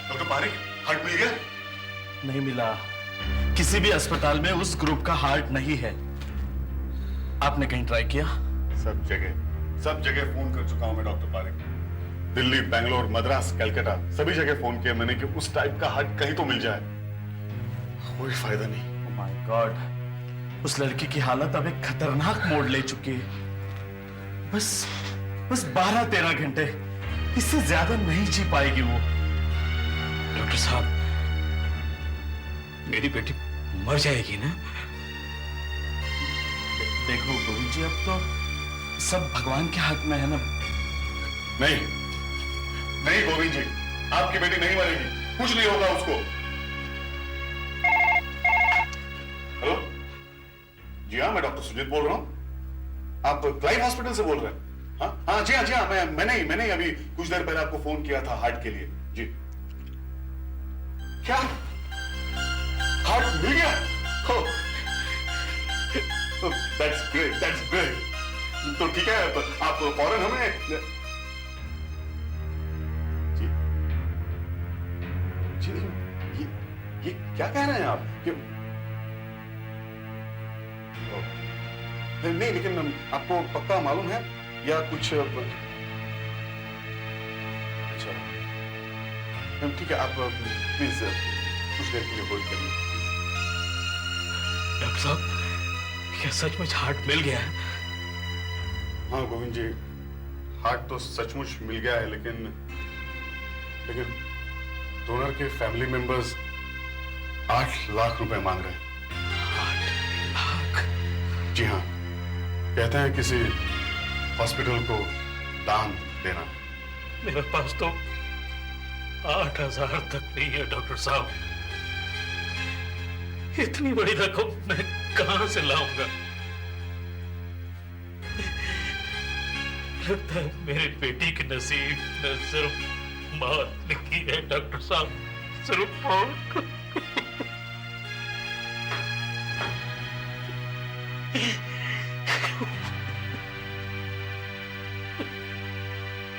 Speaker 3: डॉक्टर पारिक, हार्ट मिल गया? नहीं मिला। किसी भी अस्पताल में उस ग्रुप का हार्ट नहीं है। आपने कहीं ट्राई किया?
Speaker 2: सब जगह फोन कर चुका हूं मैं डॉक्टर पारिक। दिल्ली, बेंगलोर, मद्रास, कलकत्ता, सभी जगह फोन किया मैंने कि उस टाइप का हार्ट कहीं तो मिल जाए। कोई फायदा नहीं।
Speaker 3: ओह माय गॉड, उस लड़की की हालत अब एक खतरनाक मोड़ ले चुकी है। बस 12-13 घंटे, इससे ज्यादा नहीं जी पाएगी वो।
Speaker 1: डॉक्टर साहब, मेरी बेटी मर जाएगी ना?
Speaker 3: देखो गोविंद जी, अब तो सब भगवान के हाथ में है ना।
Speaker 2: नहीं गोविंद जी, आपकी बेटी नहीं मरेगी, कुछ नहीं होगा उसको। हेलो जी हाँ, मैं डॉक्टर सुजीत बोल रहा हूं। आप क्लाइव हॉस्पिटल से बोल रहे हैं? हाँ जी हाँ, मैंने अभी कुछ देर पहले आपको फोन किया था हार्ट के लिए। जी, क्या हार्ट मिल गया? That's great. तो ठीक है, आप फौरन हमें। जी, ये क्या कह रहे हैं आप? नहीं, लेकिन आपको पक्का मालूम है या कुछ? अच्छा, ठीक है, आप प्लीज कुछ देर के लिए होल्ड करिए।
Speaker 1: डॉक्टर साहब, क्या सचमुच हार्ट मिल गया है?
Speaker 2: हाँ गोविंद जी, हार्ट तो सचमुच मिल गया है, लेकिन डोनर के फैमिली मेंबर्स 8 लाख रुपए मांग रहे हैं।
Speaker 1: 8 लाख?
Speaker 2: जी हाँ, कहते हैं किसी हॉस्पिटल को दान देना।
Speaker 1: मेरे पास तो 8,000 तक नहीं है डॉक्टर साहब। इतनी बड़ी रकम मैं कहां से लाऊंगा? लगता है मेरी बेटी के नसीब में सिर्फ मौत लिखी है डॉक्टर साहब, सिर्फ मौत।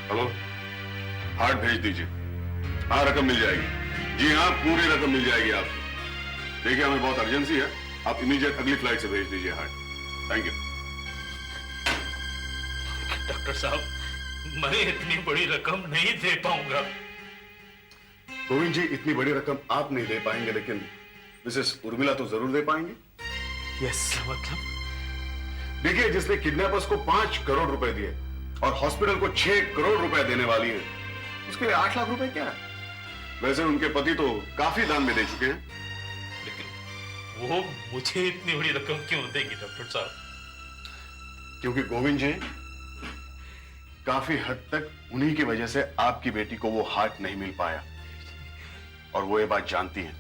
Speaker 2: हेलो, हार्ट भेज दीजिए। हाँ, रकम मिल जाएगी। जी हाँ, पूरी रकम मिल जाएगी आपको। देखिए, हमें बहुत अर्जेंसी है, आप इमीडिएट अगली फ्लाइट से भेज दीजिए हार्ट। Thank you.
Speaker 1: डॉक्टर साहब, मैं इतनी बड़ी रकम नहीं दे पाऊंगा।
Speaker 2: गोविंद जी, इतनी बड़ी रकम आप नहीं दे पाएंगे, लेकिन मिसेस उर्मिला तो जरूर दे पाएंगे।
Speaker 1: यस, मतलब?
Speaker 2: देखिए, जिसने किडनैपर्स को 5 करोड़ रुपए दिए और हॉस्पिटल को 6 करोड़ रुपए देने वाली है, उसके लिए 8 लाख रुपए क्या है? वैसे उनके पति तो काफी दान में दे चुके हैं।
Speaker 1: लेकिन वो मुझे इतनी बड़ी रकम क्यों देगी डॉक्टर साहब?
Speaker 2: क्योंकि गोविंद जी, काफी हद तक उन्हीं की वजह से आपकी बेटी को वो हार्ट नहीं मिल पाया, और वो ये बात जानती हैं।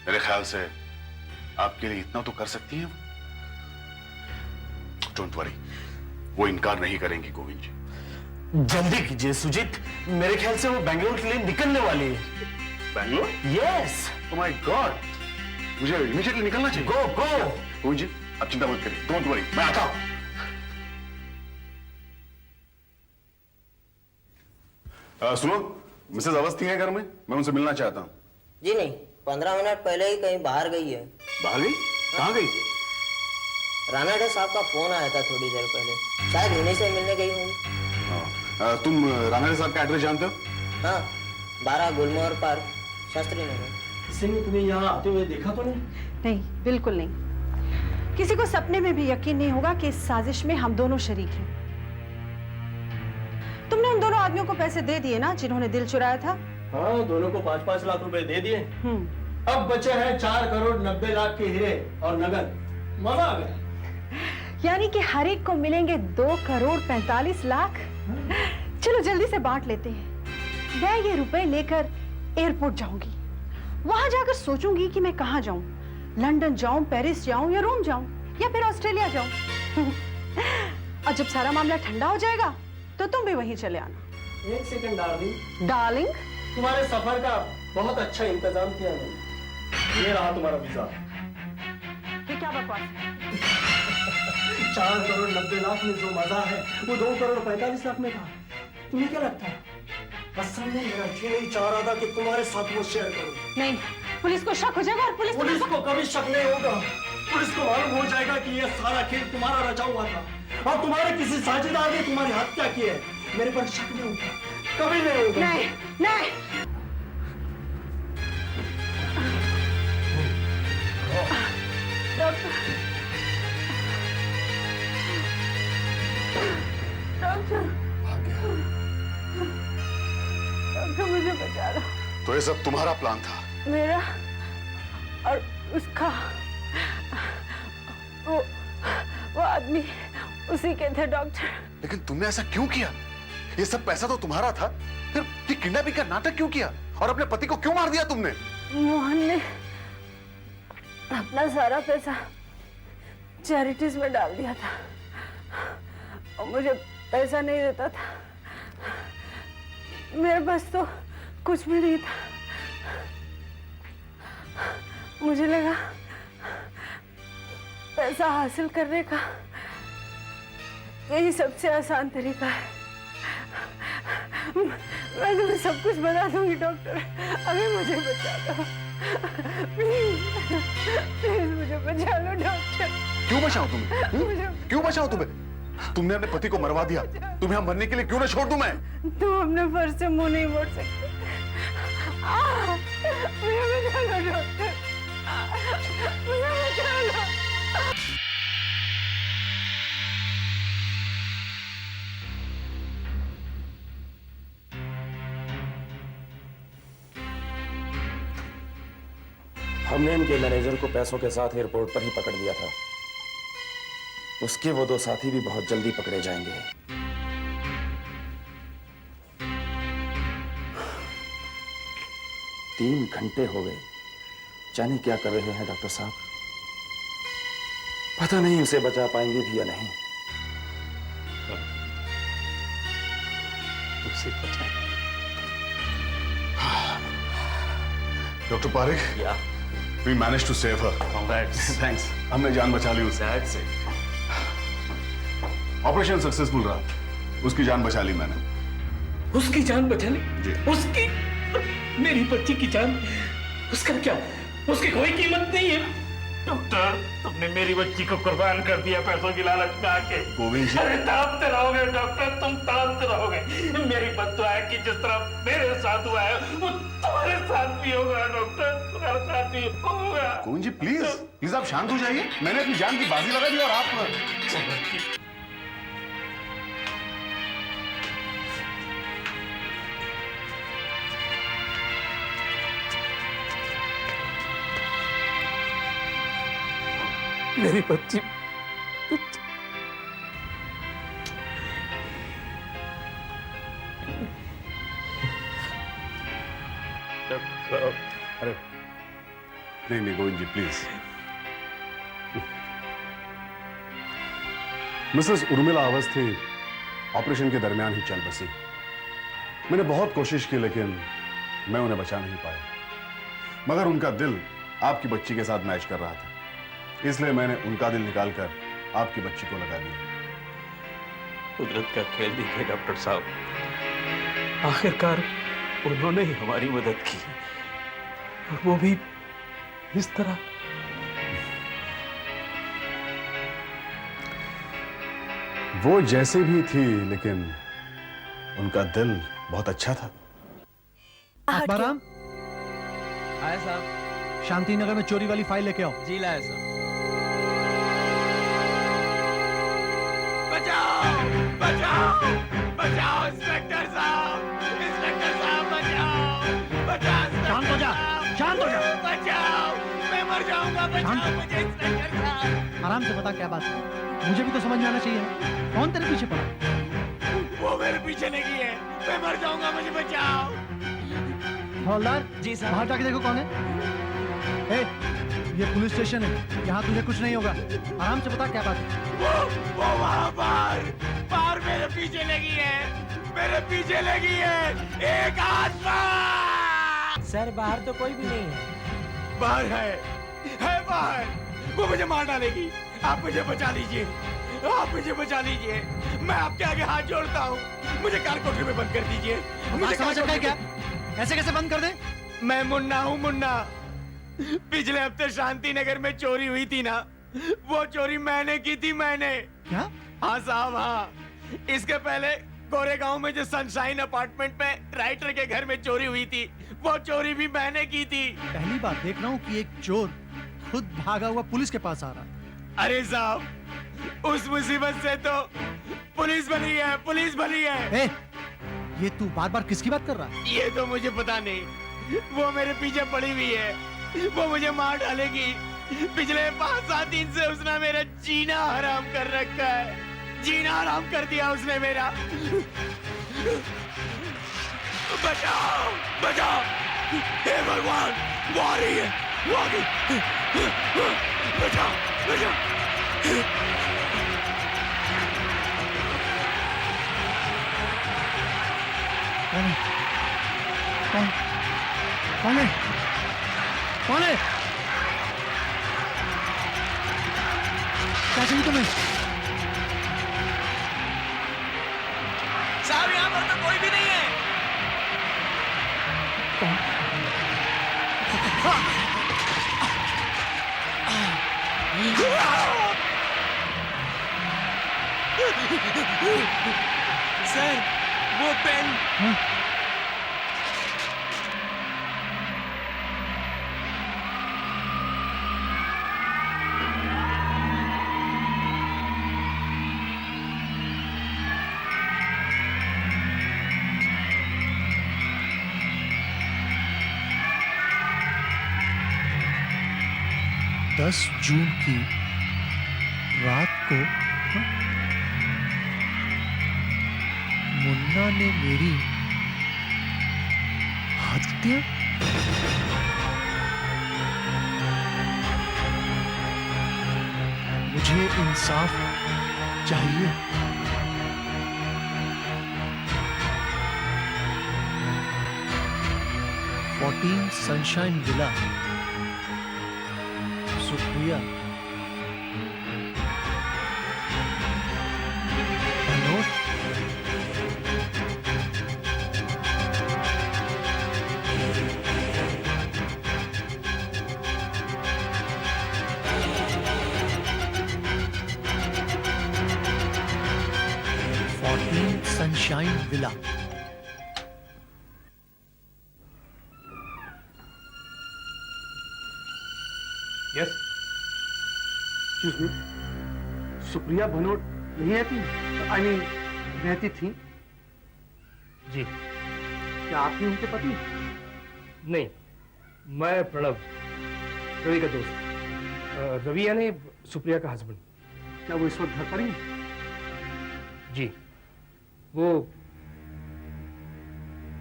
Speaker 2: मेरे ख्याल से आपके लिए इतना तो कर सकती हैं। डोंट वरी, वो इनकार नहीं करेंगी गोविंद जी।
Speaker 3: जल्दी कीजिए सुजीत, मेरे ख्याल से वो बेंगलोर के लिए निकलने वाली है।
Speaker 2: Bangalore?
Speaker 3: Yes.
Speaker 2: Oh my God, मुझे इमीडिएटली निकलना चाहिए।
Speaker 3: गो गो।
Speaker 2: गोविंद जी आप चिंता मत करिए, डोंट वरी, मैं आता हूं। सुनो, मिसेस अवस्थी हैं घर में, मैं उनसे मिलना चाहता हूँ।
Speaker 13: जी नहीं, 15 मिनट पहले ही कहीं बाहर गई है।
Speaker 2: बाहर गई? कहाँ गई?
Speaker 13: रानाडे साहब का फोन आया था थोड़ी देर पहले, शायद उन्हीं से मिलने गई होंगी।
Speaker 2: तुम रानाडे साहब का एड्रेस जानते हो?
Speaker 13: हाँ, 12 गुलमोहर पार्क, शास्त्री नगर।
Speaker 5: किसी ने तुम्हें यहाँ आते हुए देखा तो नहीं?
Speaker 4: नहीं, बिल्कुल नहीं। किसी को सपने में भी यकीन नहीं होगा कि इस साजिश में हम दोनों शरीक हैं। तुमने उन दोनों आदमियों को पैसे दे दिए ना, जिन्होंने दिल चुराया था?
Speaker 5: हाँ, दोनों को 5-5 लाख रुपए दे दिए। अब बचे हैं 4 करोड़ 90 लाख के हीरे और नगद। मजा आ गया।
Speaker 4: यानी कि हर एक को मिलेंगे 2 करोड़ 45 लाख। चलो जल्दी से बांट लेते हैं। मैं ये रुपए लेकर एयरपोर्ट जाऊंगी, वहां जाकर सोचूंगी कि मैं कहाँ जाऊं, लंदन जाऊं, पेरिस जाऊं या रोम जाऊं या फिर ऑस्ट्रेलिया जाऊं। और जब सारा मामला ठंडा हो जाएगा तो तुम भी वहीं चले आना।
Speaker 5: 1 सेकंड डार्लिंग।
Speaker 4: डार्लिंग?
Speaker 5: तुम्हारे सफर का बहुत अच्छा इंतजाम किया मैंने। ये रहा तुम्हारा वीजा।
Speaker 4: ये क्या बकवास है?
Speaker 5: 4 करोड़ 90 लाख में जो मजा है वो 2 करोड़ 45 लाख में था। तुम्हें क्या लगता है? असल में मेरा जी नहीं चाह रहा था कि तुम्हारे साथ वो शेयर करूं।
Speaker 4: नहीं, पुलिस को शक हो जाएगा और पुलिस
Speaker 5: को कभी शक नहीं होगा। पुलिस को मालूम हो जाएगा कि ये सारा खेल तुम्हारा रचा हुआ था और तुम्हारे किसी साझेदार ने तुम्हारी हत्या की है। मेरे पर शक नहीं होगा, कभी नहीं होगा।
Speaker 4: नहीं, नहीं। डॉक्टर, मुझे बचा लो।
Speaker 2: तो ये सब तुम्हारा प्लान था?
Speaker 4: मेरा और उसका। वो आदमी उसी के थे डॉक्टर।
Speaker 2: लेकिन तुमने ऐसा क्यों किया? ये सब पैसा तो तुम्हारा था, फिर ये किडनैपिंग का नाटक क्यों किया और अपने पति को क्यों मार दिया तुमने?
Speaker 4: मोहन ने अपना सारा पैसा चैरिटीज में डाल दिया था और मुझे पैसा नहीं देता था। मेरे पास तो कुछ भी नहीं था। मुझे लगा पैसा हासिल करने का यही सबसे आसान तरीका है। मैं तुम्हें सब कुछ बता दूंगी डॉक्टर, अभी मुझे बचा लो। प्लीज मुझे बचा लो डॉक्टर।
Speaker 2: क्यों बचाऊं तुम्हें? क्यों बचाऊं तुम्हें? तुमने अपने पति को मरवा दिया, तुम्हें हम मरने के लिए क्यों ना छोड़ दूं मैं?
Speaker 4: तुम अपने फर्ज से मुंह नहीं मोड़ सकते। मुझे बचा लो डॉक्टर, मुझे बचा लो।
Speaker 7: हमने इनके मैनेजर को पैसों के साथ एयरपोर्ट पर ही पकड़ लिया था। उसके वो 2 साथी भी बहुत जल्दी पकड़े जाएंगे। 3 घंटे हो गए, जाने क्या कर रहे हैं डॉक्टर साहब। पता नहीं उसे बचा पाएंगे भी या नहीं।
Speaker 2: उसे बचाएंगे। Doctor Parekh, we managed to save her. Thanks. हमने जान बचा ली उससे। ऑपरेशन सक्सेसफुल रहा, उसकी जान बचा ली मैंने।
Speaker 6: उसकी जान बचा ली?
Speaker 2: जी।
Speaker 6: उसकी? मेरी बच्ची की जान, उसका क्या? उसकी कोई कीमत नहीं है। डॉक्टर, तुमने मेरी बच्ची को कुर्बान कर दिया पैसों की लालच में आके।
Speaker 2: गोविंद जी,
Speaker 6: अरे तड़पते रहोगे डॉक्टर, तुम तड़पते रहोगे। मेरी बद्दुआ है कि जिस तरह मेरे साथ हुआ है वो तुम्हारे साथ भी होगा डॉक्टर, तुम्हारे साथ भी होगा।
Speaker 2: गोविंद जी प्लीज आप शांत हो जाइए। मैंने अपनी जान की बाजी लगा दी और आप
Speaker 6: मेरी बच्ची
Speaker 2: अरे नहीं Govind ji please. Mrs Urmila Awasthi operation के दरमियान ही चल बसी। मैंने बहुत कोशिश की लेकिन मैं उन्हें बचा नहीं पाया, मगर उनका दिल आपकी बच्ची के साथ मैच कर रहा था, इसलिए मैंने उनका दिल निकालकर आपकी बच्ची को लगा दिया।
Speaker 1: कुदरत का खेल देखिए डॉक्टर साहब, आखिरकार उन्होंने ही हमारी मदद की, और वो भी इस तरह।
Speaker 2: वो जैसे भी थी लेकिन उनका दिल बहुत अच्छा था।
Speaker 9: आत्माराम,
Speaker 10: आया साहब।
Speaker 9: शांति नगर में चोरी वाली फाइल लेके आओ।
Speaker 10: जी लाया साहब।
Speaker 6: बचाओ बचाओ बचाओ इंस्पेक्टर साहब, इंस्पेक्टर साहब बचाओ, बचाओ।
Speaker 9: शांत हो जा, शांत हो जा।
Speaker 6: बचाओ, मैं मर जाऊंगा, बचाओ मुझे इंस्पेक्टर साहब।
Speaker 9: आराम से बता क्या बात है, मुझे भी तो समझ में आना चाहिए ना। कौन तेरे पीछे पड़ा?
Speaker 6: वो मेरे पीछे लगी है, मैं मर जाऊंगा, मुझे बचाओ।
Speaker 9: हवलदार
Speaker 10: जी साहब।
Speaker 9: बाहर जाके देखो कौन है। ए, ये पुलिस स्टेशन है, यहाँ तुझे कुछ नहीं होगा। आराम से बता क्या बात है।
Speaker 6: वो वहाँ बाहर मेरे पीछे लगी है, मेरे पीछे लगी है एक आत्मा।
Speaker 13: सर बाहर तो कोई भी नहीं है।
Speaker 6: बाहर है बाहर, वो मुझे मार डालेगी। आप मुझे बचा लीजिए, आप मुझे बचा लीजिए, मैं आपके आगे हाथ जोड़ता हूँ, मुझे कार कोठरी में बंद कर दीजिए। मुझे
Speaker 9: समझ सकता है क्या? ऐसे कैसे बंद कर दे?
Speaker 6: मैं मुन्ना हूँ, मुन्ना। पिछले हफ्ते शांति नगर में चोरी हुई थी ना, वो चोरी मैंने की थी, मैंने।
Speaker 9: क्या?
Speaker 6: हाँ साहब हाँ। इसके पहले गोरेगांव में जो सनशाइन अपार्टमेंट में राइटर के घर में चोरी हुई थी, वो चोरी भी मैंने की थी।
Speaker 9: पहली बार देख रहा हूँ कि एक चोर खुद भागा हुआ पुलिस के पास आ रहा है।
Speaker 6: अरे साहब, उस मुसीबत से तो पुलिस भली है, पुलिस भली है।
Speaker 9: ए, ये तू बार बार किसकी बात कर रहा है?
Speaker 6: ये तो मुझे पता नहीं, वो मेरे पीछे पड़ी हुई है, वो मुझे मार डालेगी। पिछले 5-7 दिन से उसने मेरा जीना हराम कर रखा है, जीना हराम कर दिया उसने मेरा। बचाओ बचाओ, हे भगवान, वो आ रही है, वो आ गई। बचाओ बचाओ।
Speaker 9: कौन है? कौन? कौन है? कौन है? क्या चाहिए तुम्हें?
Speaker 6: साहब यहाँ पर तो कोई भी नहीं है। सर वो पेन।
Speaker 9: दस जून की रात को मुन्ना ने मेरी हत्या। मुझे इंसाफ चाहिए। Fourteen sunshine villa, Supriya. Note. Sunshine villa.
Speaker 3: Yes, excuse me, Supriya Bhanot नहीं रहती? आई मीन रहती थी? जी। क्या आप ही उनके पति? नहीं, मैं प्रणव, रवि का दोस्त। रवि यानी सुप्रिया का हस्बैंड। क्या वो इस वक्त घर पर ही हैं? जी, वो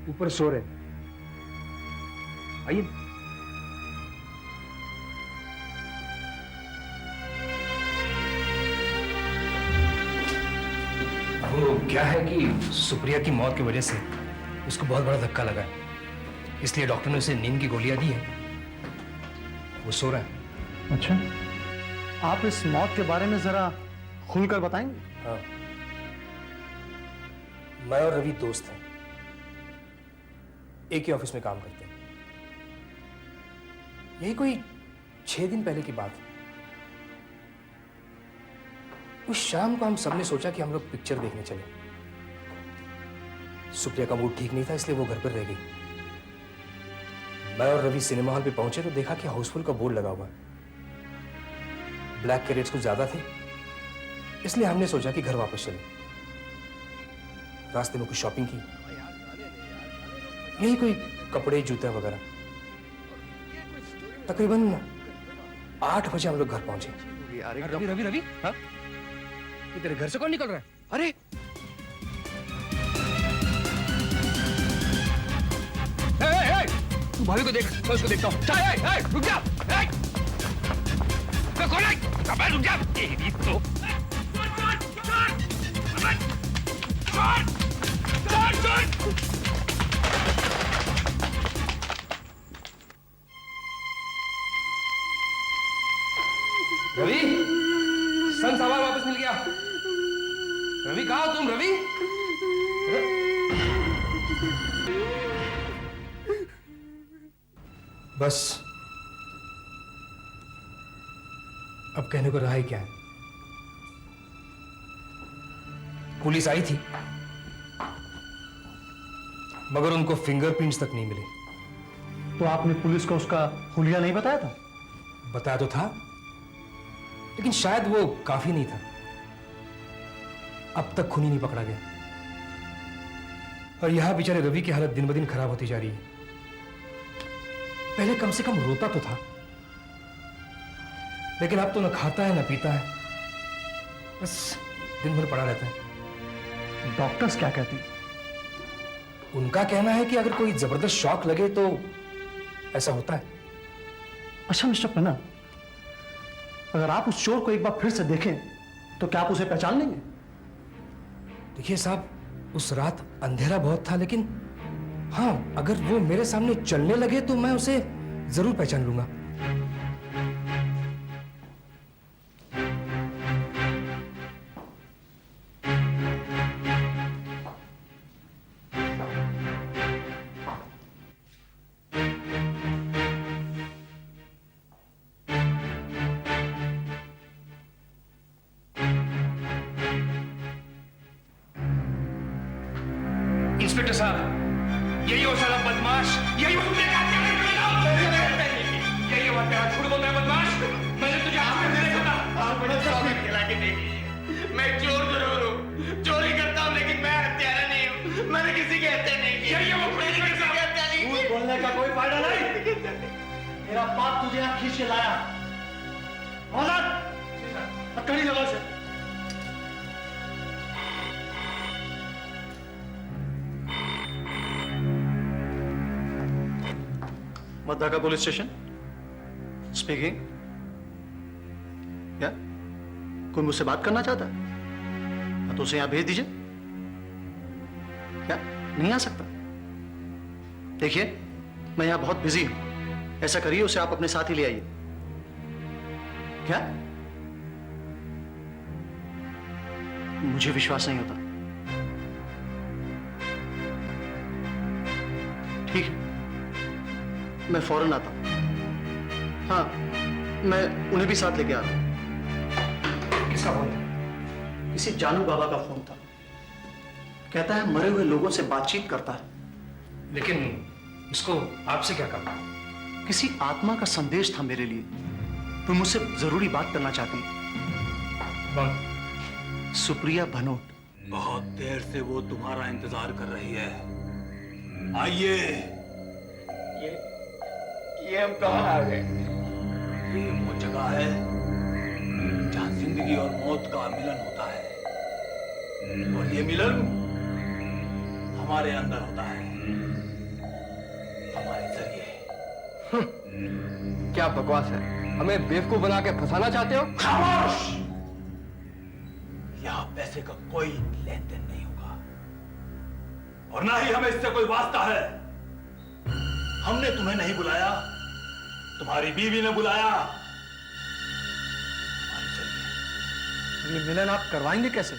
Speaker 3: ऊपर सो रहे हैं। आइए।
Speaker 8: वो
Speaker 14: क्या है कि सुप्रिया की मौत की वजह से उसको बहुत बड़ा धक्का लगा है, इसलिए डॉक्टर ने उसे नींद की गोलियां दी है। वो सो रहा है।
Speaker 9: अच्छा, आप इस मौत के बारे में जरा खुलकर बताएंगे?
Speaker 14: हाँ, मैं और रवि दोस्त हैं, एक ही ऑफिस में काम करते हैं। यही कोई 6 दिन पहले की बात है। उस शाम को हम सबने सोचा कि हम लोग पिक्चर देखने चले। सुप्रिया का मूड ठीक नहीं था, इसलिए वो घर पर रह गई। मैं और रवि सिनेमा हॉल पे पहुंचे तो देखा कि हाउसफुल का बोर्ड लगा हुआ है। ब्लैक के रेट्स कुछ ज्यादा थे, इसलिए हमने सोचा कि घर वापस चले। रास्ते में कुछ शॉपिंग की, यही कोई कपड़े जूते वगैरह। तकरीबन 8 बजे हम लोग घर पहुंचे।
Speaker 10: रवि रवि रवि, हाँ? ये तेरे घर से कौन निकल रहा है? अरे तू भाभी को देख, मैं उसको देखता हूँ। रुक जा, कौन है? अबे रुक जा, तेरी तो।
Speaker 14: रवि, सन सामान वापस मिल गया। रवि कहाँ हो तुम? रवि, बस अब कहने को रहा ही क्या है। पुलिस आई थी, मगर उनको फिंगरप्रिंट्स तक नहीं मिले।
Speaker 9: तो आपने पुलिस को उसका हुलिया नहीं बताया था?
Speaker 14: बताया तो था, लेकिन शायद वो काफी नहीं था। अब तक खूनी नहीं पकड़ा गया, और यहां बेचारे रवि की हालत दिन ब दिन खराब होती जा रही है। पहले कम से कम रोता तो था, लेकिन अब तो न खाता है न पीता है, बस दिन भर पड़ा रहता है।
Speaker 9: डॉक्टर्स क्या कहते हैं?
Speaker 14: उनका कहना है कि अगर कोई जबरदस्त शॉक लगे तो ऐसा होता है।
Speaker 9: अच्छा मिस्टर पन्ना, अगर आप उस चोर को एक बार फिर से देखें तो क्या आप उसे पहचान लेंगे?
Speaker 14: देखिए साहब, उस रात अंधेरा बहुत था, लेकिन हाँ, अगर वो मेरे सामने चलने लगे तो मैं उसे जरूर पहचान लूंगा। इंस्पेक्टर साहब, यही वो साला बदमाश, यही वो तुमने क्या किया? यही वो तेरा झूठ बोलता है बदमाश। मैंने तुझे आंखों से देखा था। आप बड़ा स्वागत खिला के देखिए। मैं चोर जरूर हूँ, चोरी करता हूँ, लेकिन मैं हत्यारा नहीं हूँ। मैंने किसी के हत्या नहीं की। यही वो मैंने किसी के हत्या नहीं की।
Speaker 9: झूठ बोलने का कोई फायदा नहीं। मेरा बाप तुझे यहाँ खींच के लाया। औलाद, कड़ी जगह से। मध्याका पुलिस स्टेशन स्पीकिंग। क्या कोई मुझसे बात करना चाहता है तो उसे यहां भेज दीजिए। क्या नहीं आ सकता? देखिए, मैं यहां बहुत बिजी हूं, ऐसा करिए उसे आप अपने साथ ही ले आइए। क्या? मुझे विश्वास नहीं होता। ठीक है, मैं फौरन आता हूं। हाँ, मैं उन्हें भी साथ लेके आ रहा हूं। किसका फोन? किसी जानू बाबा का फोन था। कहता है मरे हुए लोगों से बातचीत करता है।
Speaker 14: लेकिन इसको आपसे क्या काम?
Speaker 9: किसी आत्मा का संदेश था मेरे लिए। वो मुझसे जरूरी बात करना चाहती है।
Speaker 14: कौन?
Speaker 9: सुप्रिया भनोट।
Speaker 1: बहुत देर से वो तुम्हारा इंतजार कर रही है। आइए।
Speaker 7: ये हम कहाँ आ गए?
Speaker 1: ये वो जगह है जहाँ जिंदगी और मौत का मिलन होता है, और ये मिलन हमारे अंदर होता है, हमारे जरिए।
Speaker 7: क्या बकवास है? हमें बेवकूफ बना के फंसाना चाहते हो?
Speaker 1: खामोश! यहाँ पैसे का कोई लेन देन नहीं होगा।
Speaker 3: और ना ही हमें इससे कोई वास्ता है। हमने तुम्हें नहीं बुलाया, तुम्हारी बीवी ने बुलाया।
Speaker 5: ये मिलन आप करवाएंगे कैसे?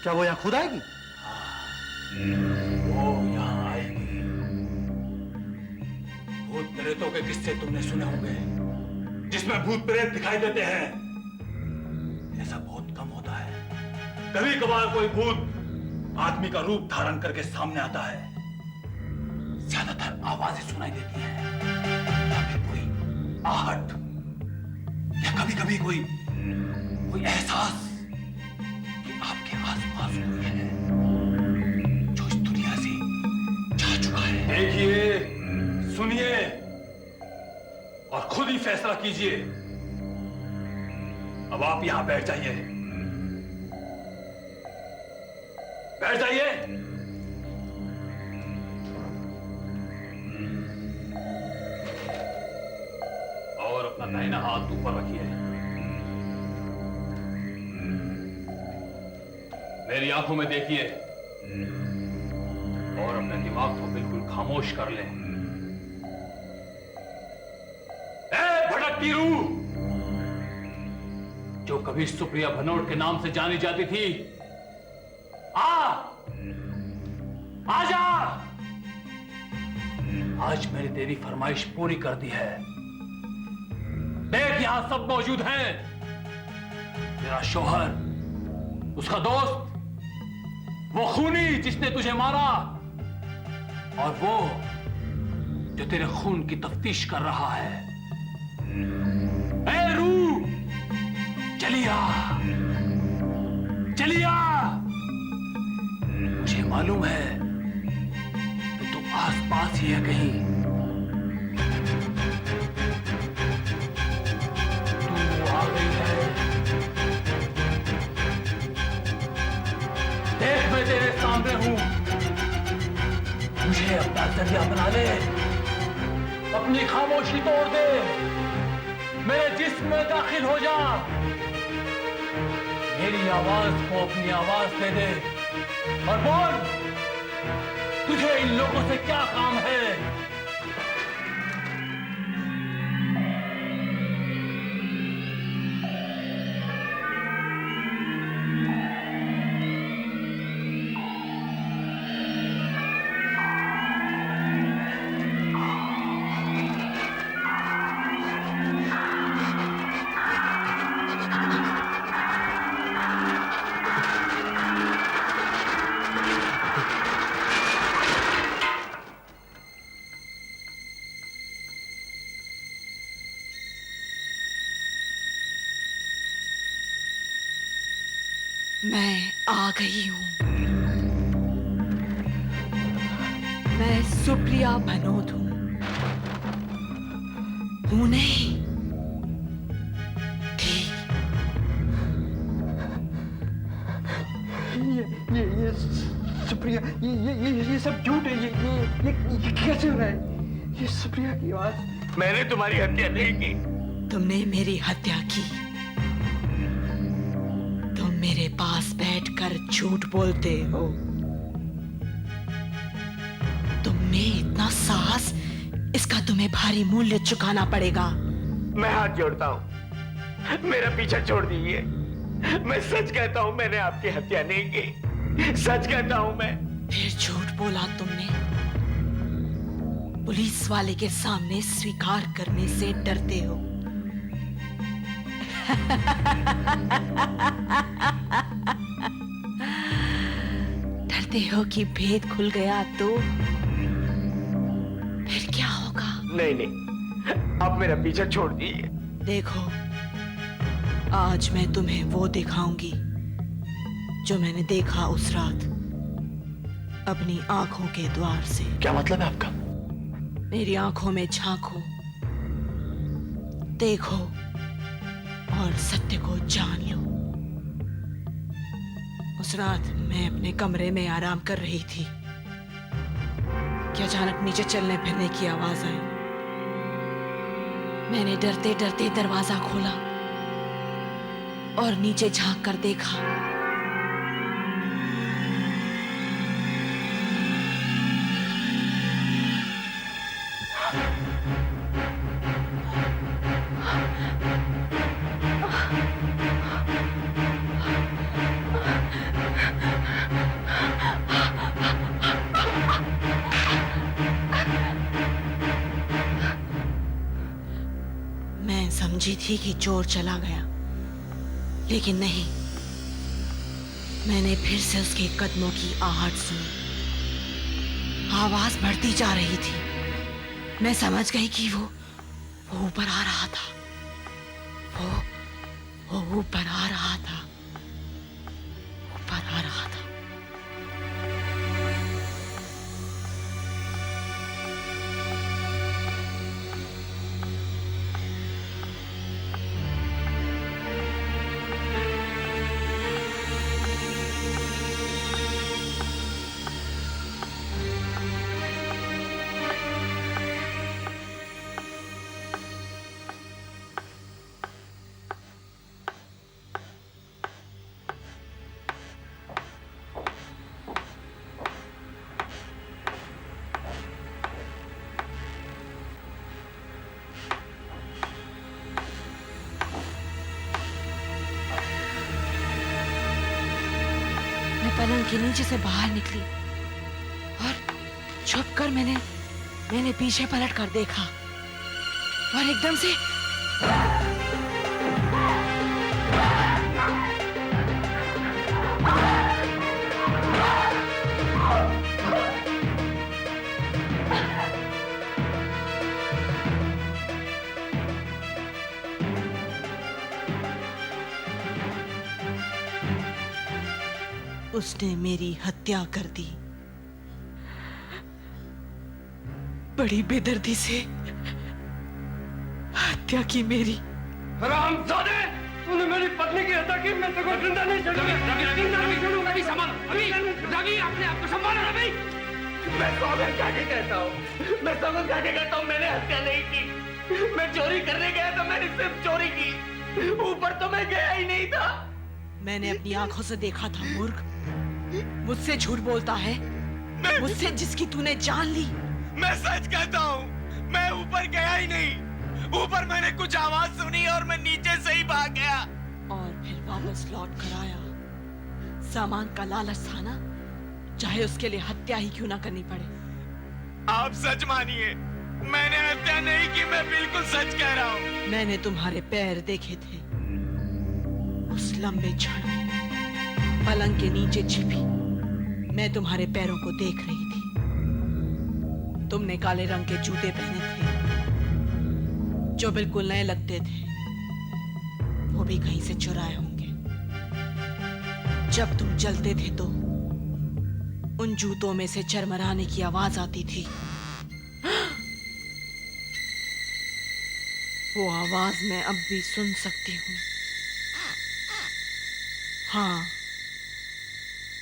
Speaker 5: क्या वो यहाँ खुद आएगी?
Speaker 3: वो यहाँ आएगी। भूत प्रेतों के किस्से तुमने सुने होंगे, जिसमें भूत प्रेत दिखाई देते हैं। ऐसा बहुत कम होता है। कभी कभार कोई भूत आदमी का रूप धारण करके सामने आता है। ज्यादातर आवाजें सुनाई देती हैं, या फिर कोई आहट, या कभी कभी कोई एहसास कि आपके आसपास कोई है जो इस दुनिया से जा चुका है। देखिए, सुनिए और खुद ही फैसला कीजिए। अब आप यहां बैठ जाइए, बैठ जाइए। और अपना दाहिना हाथ ऊपर रखिए। मेरी आंखों में देखिए और अपने दिमाग को बिल्कुल खामोश कर लें। ए भटकती रूह, जो कभी सुप्रिया भनोट के नाम से जानी जाती थी, आ जा। आज मैंने तेरी फरमाइश पूरी कर दी है। देख, यहां सब मौजूद हैं। तेरा शौहर, उसका दोस्त, वो खूनी जिसने तुझे मारा, और वो जो तेरे खून की तफ्तीश कर रहा है। ए रूह, चलिया, चलिया। मुझे मालूम है कि तू आसपास ही है कहीं। तू आ गई है। देख, मैं तेरे सामने हूं। मुझे अपना जरिया बना ले, अपनी खामोशी तोड़ दे, मेरे जिस्म में दाखिल हो जा, मेरी आवाज को अपनी आवाज दे दे और बोल, तुझे इन लोगों से क्या काम है?
Speaker 11: मैं आ गई हूँ। मैं सुप्रिया भनोट हूँ नहीं, थी।
Speaker 9: ये सुप्रिया, ये सब झूठ है। ये कैसे हो रहा है? ये सुप्रिया की आवाज।
Speaker 6: मैंने तुम्हारी हत्या नहीं की।
Speaker 11: तुमने मेरी हत्या की। तुम मेरे पास बैठकर झूठ बोलते हो। तुम में इतना साहस, इसका तुम्हें भारी मूल्य चुकाना पड़ेगा।
Speaker 6: मैं हाथ जोड़ता हूँ, मेरा पीछा छोड़ दीजिए। मैं सच कहता हूँ, मैंने आपकी हत्या नहीं की। सच कहता हूँ मैं।
Speaker 11: फिर झूठ बोला तुमने। पुलिस वाले के सामने स्वीकार करने से डरते हो। डरते हो कि भेद खुल गया तो फिर क्या होगा?
Speaker 6: नहीं नहीं, आप मेरा पीछा छोड़ दीजिए।
Speaker 11: देखो, आज मैं तुम्हें वो दिखाऊंगी जो मैंने देखा उस रात अपनी आंखों के द्वार से।
Speaker 6: क्या मतलब है आपका?
Speaker 11: मेरी आंखों में झांको, देखो और सत्य को जान लो। उस रात मैं अपने कमरे में आराम कर रही थी कि अचानक नीचे चलने फिरने की आवाज आई। मैंने डरते डरते दरवाजा खोला और नीचे झांक कर देखा समझी थी कि चोर चला गया, लेकिन नहीं। मैंने फिर से उसके कदमों की आहट सुनी। आवाज बढ़ती जा रही थी। मैं समझ गई कि वो ऊपर आ रहा था। वो ऊपर आ रहा था, ऊपर आ रहा था। पलंग के नीचे से बाहर निकली और छुपकर मैंने पीछे पलट कर देखा और एकदम से उसने मेरी हत्या कर दी। बड़ी बेदर्दी से हत्या की मेरी।
Speaker 14: हरामजादे, तूने मेरी पत्नी की हत्या की। मैं तेरे को जिंदा नहीं छोड़ूंगा। रवि संभाल, रवि अपने आप को संभालो रवि। मैं सौगंध खा के कहता हूँ, मैंने हत्या नहीं की। मैं चोरी करने गया था, मैंने सिर्फ चोरी की। ऊपर तो मैं गया ही नहीं था।
Speaker 11: मैंने अपनी आंखों से देखा था। मूर्ख, मुझसे झूठ बोलता है, मुझसे जिसकी तूने जान ली।
Speaker 14: मैं सच कहता हूँ, मैं ऊपर गया ही नहीं। ऊपर मैंने कुछ आवाज सुनी और मैं नीचे से ही भाग गया
Speaker 11: और फिर वापस लौट कर आया। सामान का लालच था ना, चाहे उसके लिए हत्या ही क्यों ना करनी पड़े।
Speaker 14: आप सच मानिए, मैंने हत्या नहीं की। मैं बिल्कुल सच कह रहा हूँ।
Speaker 11: मैंने तुम्हारे पैर देखे थे उस लंबे क्षण में। पलंग के नीचे छिपी मैं तुम्हारे पैरों को देख रही थी। तुमने काले रंग के जूते पहने थे जो बिल्कुल नए लगते थे। वो भी कहीं से चुराए होंगे। जब तुम चलते थे तो उन जूतों में से चरमराने की आवाज आती थी। वो आवाज मैं अब भी सुन सकती हूँ। हाँ,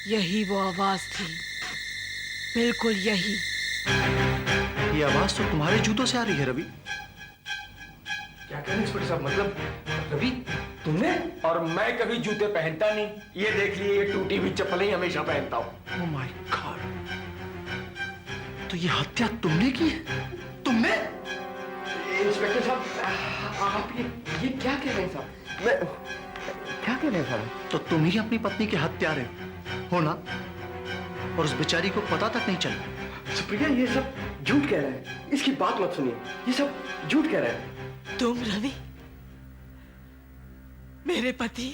Speaker 11: यही वो आवाज थी, बिल्कुल यही।
Speaker 5: ये आवाज तो तुम्हारे जूतों से आ रही है रवि।
Speaker 6: क्या कह रहे हैं इंस्पेक्टर साहब? मतलब रवि तुमने? और मैं कभी जूते पहनता नहीं। ये देख लिए, ये टूटी हुई चप्पल ही हमेशा पहनता हूँ।
Speaker 5: ओह माय गॉड, तो ये हत्या तुमने की है? तुमने?
Speaker 6: इंस्पेक्टर साहब, आप ये क्या कह रहे हैं साहब? मैं क्या कह रहे हैं साहब?
Speaker 5: तो तुम ही अपनी पत्नी के हत्यारे हो ना, और उस बेचारी को पता तक नहीं चला।
Speaker 6: सुप्रिया, ये सब झूठ कह रहे हैं। इसकी बात मत सुनिए, ये सब झूठ कह रहे हैं।
Speaker 11: तुम रवि, मेरे पति,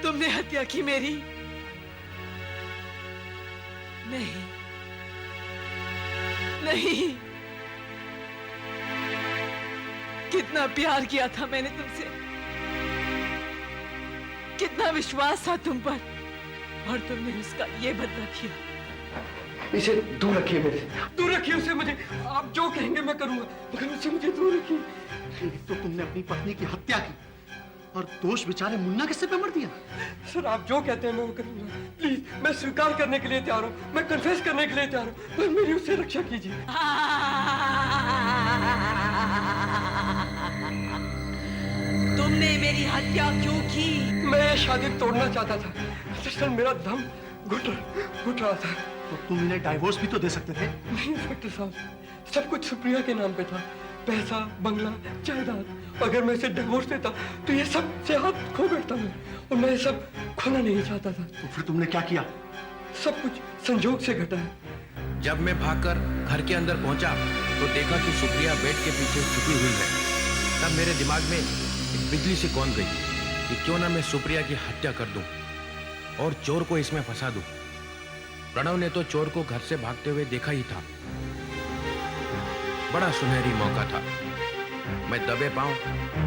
Speaker 11: तुमने हत्या की मेरी? नहीं, नहीं। कितना प्यार किया था मैंने तुमसे, कितना विश्वास था तुम पर, और तुमने उसका ये बदला किया।
Speaker 6: इसे दूर रखिए मेरे से, दूर रखिए उसे। मुझे आप जो कहेंगे मैं करूंगा, मगर उससे मुझे दूर रखिए।
Speaker 5: तो तुमने अपनी पत्नी की हत्या की और दोष बेचारे मुन्ना के सिर पे मर दिया।
Speaker 6: सर, आप जो कहते हैं मैं वो करूंगा। प्लीज, मैं स्वीकार करने के लिए तैयार हूँ, मैं कन्फेस करने के लिए तैयार हूँ, पर मेरी उससे रक्षा कीजिए।
Speaker 11: तुमने मेरी हत्या क्यों की?
Speaker 6: मैं ये शादी तोड़ना चाहता था। सर, मेरा दम घुट रहा था।
Speaker 5: तो तुम इन्हें डाइवोर्स भी तो दे सकते थे।
Speaker 6: नहीं इंस्पेक्टर साहब, सब कुछ सुप्रिया के नाम पे था। पैसा, बंगला, जायदाद। अगर मैं इसे डिवोर्स देता तो ये सब से हाथ खो बैठता मैं, और मैं ये सब खोना नहीं चाहता था।
Speaker 5: तो फिर तुमने क्या किया?
Speaker 6: सब कुछ संजोग से घटा है।
Speaker 10: जब मैं भागकर घर के अंदर पहुंचा तो देखा कि सुप्रिया बेड के पीछे छुपी हुई है। तब मेरे दिमाग में एक बिजली से कौन गई कि क्यों ना मैं सुप्रिया की हत्या कर दूं और चोर को इसमें फंसा दूं। प्रणव ने तो चोर को घर से भागते हुए देखा ही था। बड़ा सुनहरी मौका था। मैं दबे पांव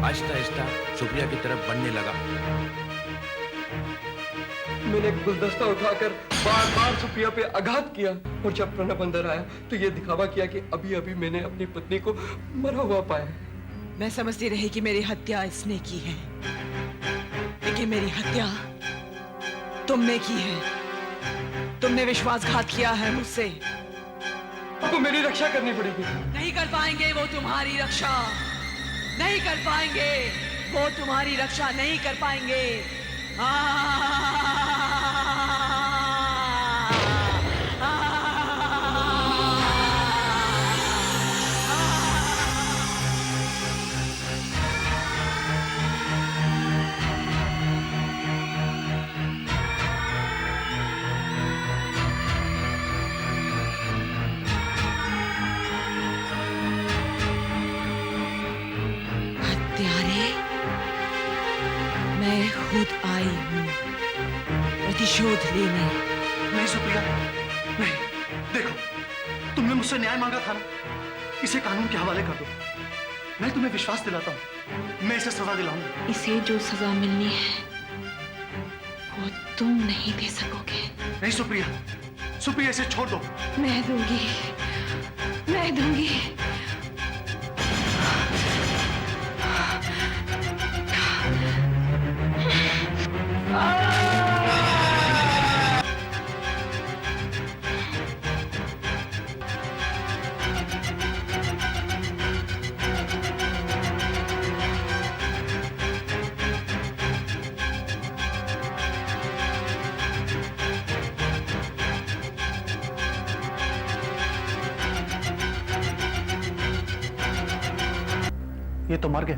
Speaker 10: आहिस्ता आहिस्ता सुप्रिया की तरफ बढ़ने लगा।
Speaker 15: मैंने एक गुलदस्ता उठाकर बार बार सुप्रिया पे आघात किया और जब प्रणव अंदर आया तो ये दिखावा किया कि अभी अभी मैंने अपनी पत्नी को मरा हुआ पाया।
Speaker 11: मैं समझती रही कि मेरी हत्या इसने की है, लेकिन मेरी हत्या तुमने की है। तुमने विश्वासघात किया है मुझसे।
Speaker 15: आपको मेरी रक्षा करनी पड़ेगी।
Speaker 11: नहीं कर पाएंगे वो तुम्हारी रक्षा, नहीं कर पाएंगे वो तुम्हारी रक्षा, नहीं कर पाएंगे। हत्यारे, मैं खुद आई हूँ प्रतिशोध लेने।
Speaker 9: नहीं सुप्रिया, नहीं। देखो, तुमने मुझसे न्याय मांगा था ना, इसे कानून के हवाले कर दो। मैं तुम्हें विश्वास दिलाता हूँ, मैं इसे सजा दिलाऊंगा।
Speaker 16: इसे जो सजा मिलनी है वो तुम नहीं दे सकोगे।
Speaker 9: नहीं सुप्रिया, सुप्रिया इसे छोड़ दो।
Speaker 16: मैं दूंगी, मैं दूंगी।
Speaker 9: ये तो मर गया।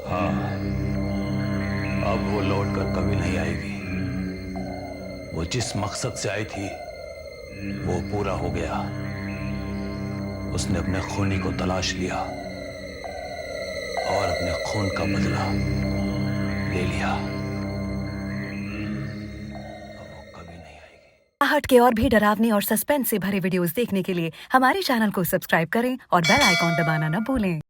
Speaker 17: हाँ, अब वो लौट कर कभी नहीं आएगी। वो जिस मकसद से आई थी वो पूरा हो गया। उसने अपने खूनी को तलाश लिया और अपने खून का बदला ले लिया।
Speaker 18: आहट के और भी डरावनी और सस्पेंस से भरे वीडियोस देखने के लिए हमारे चैनल को सब्सक्राइब करें और बेल आइकॉन दबाना न भूलें।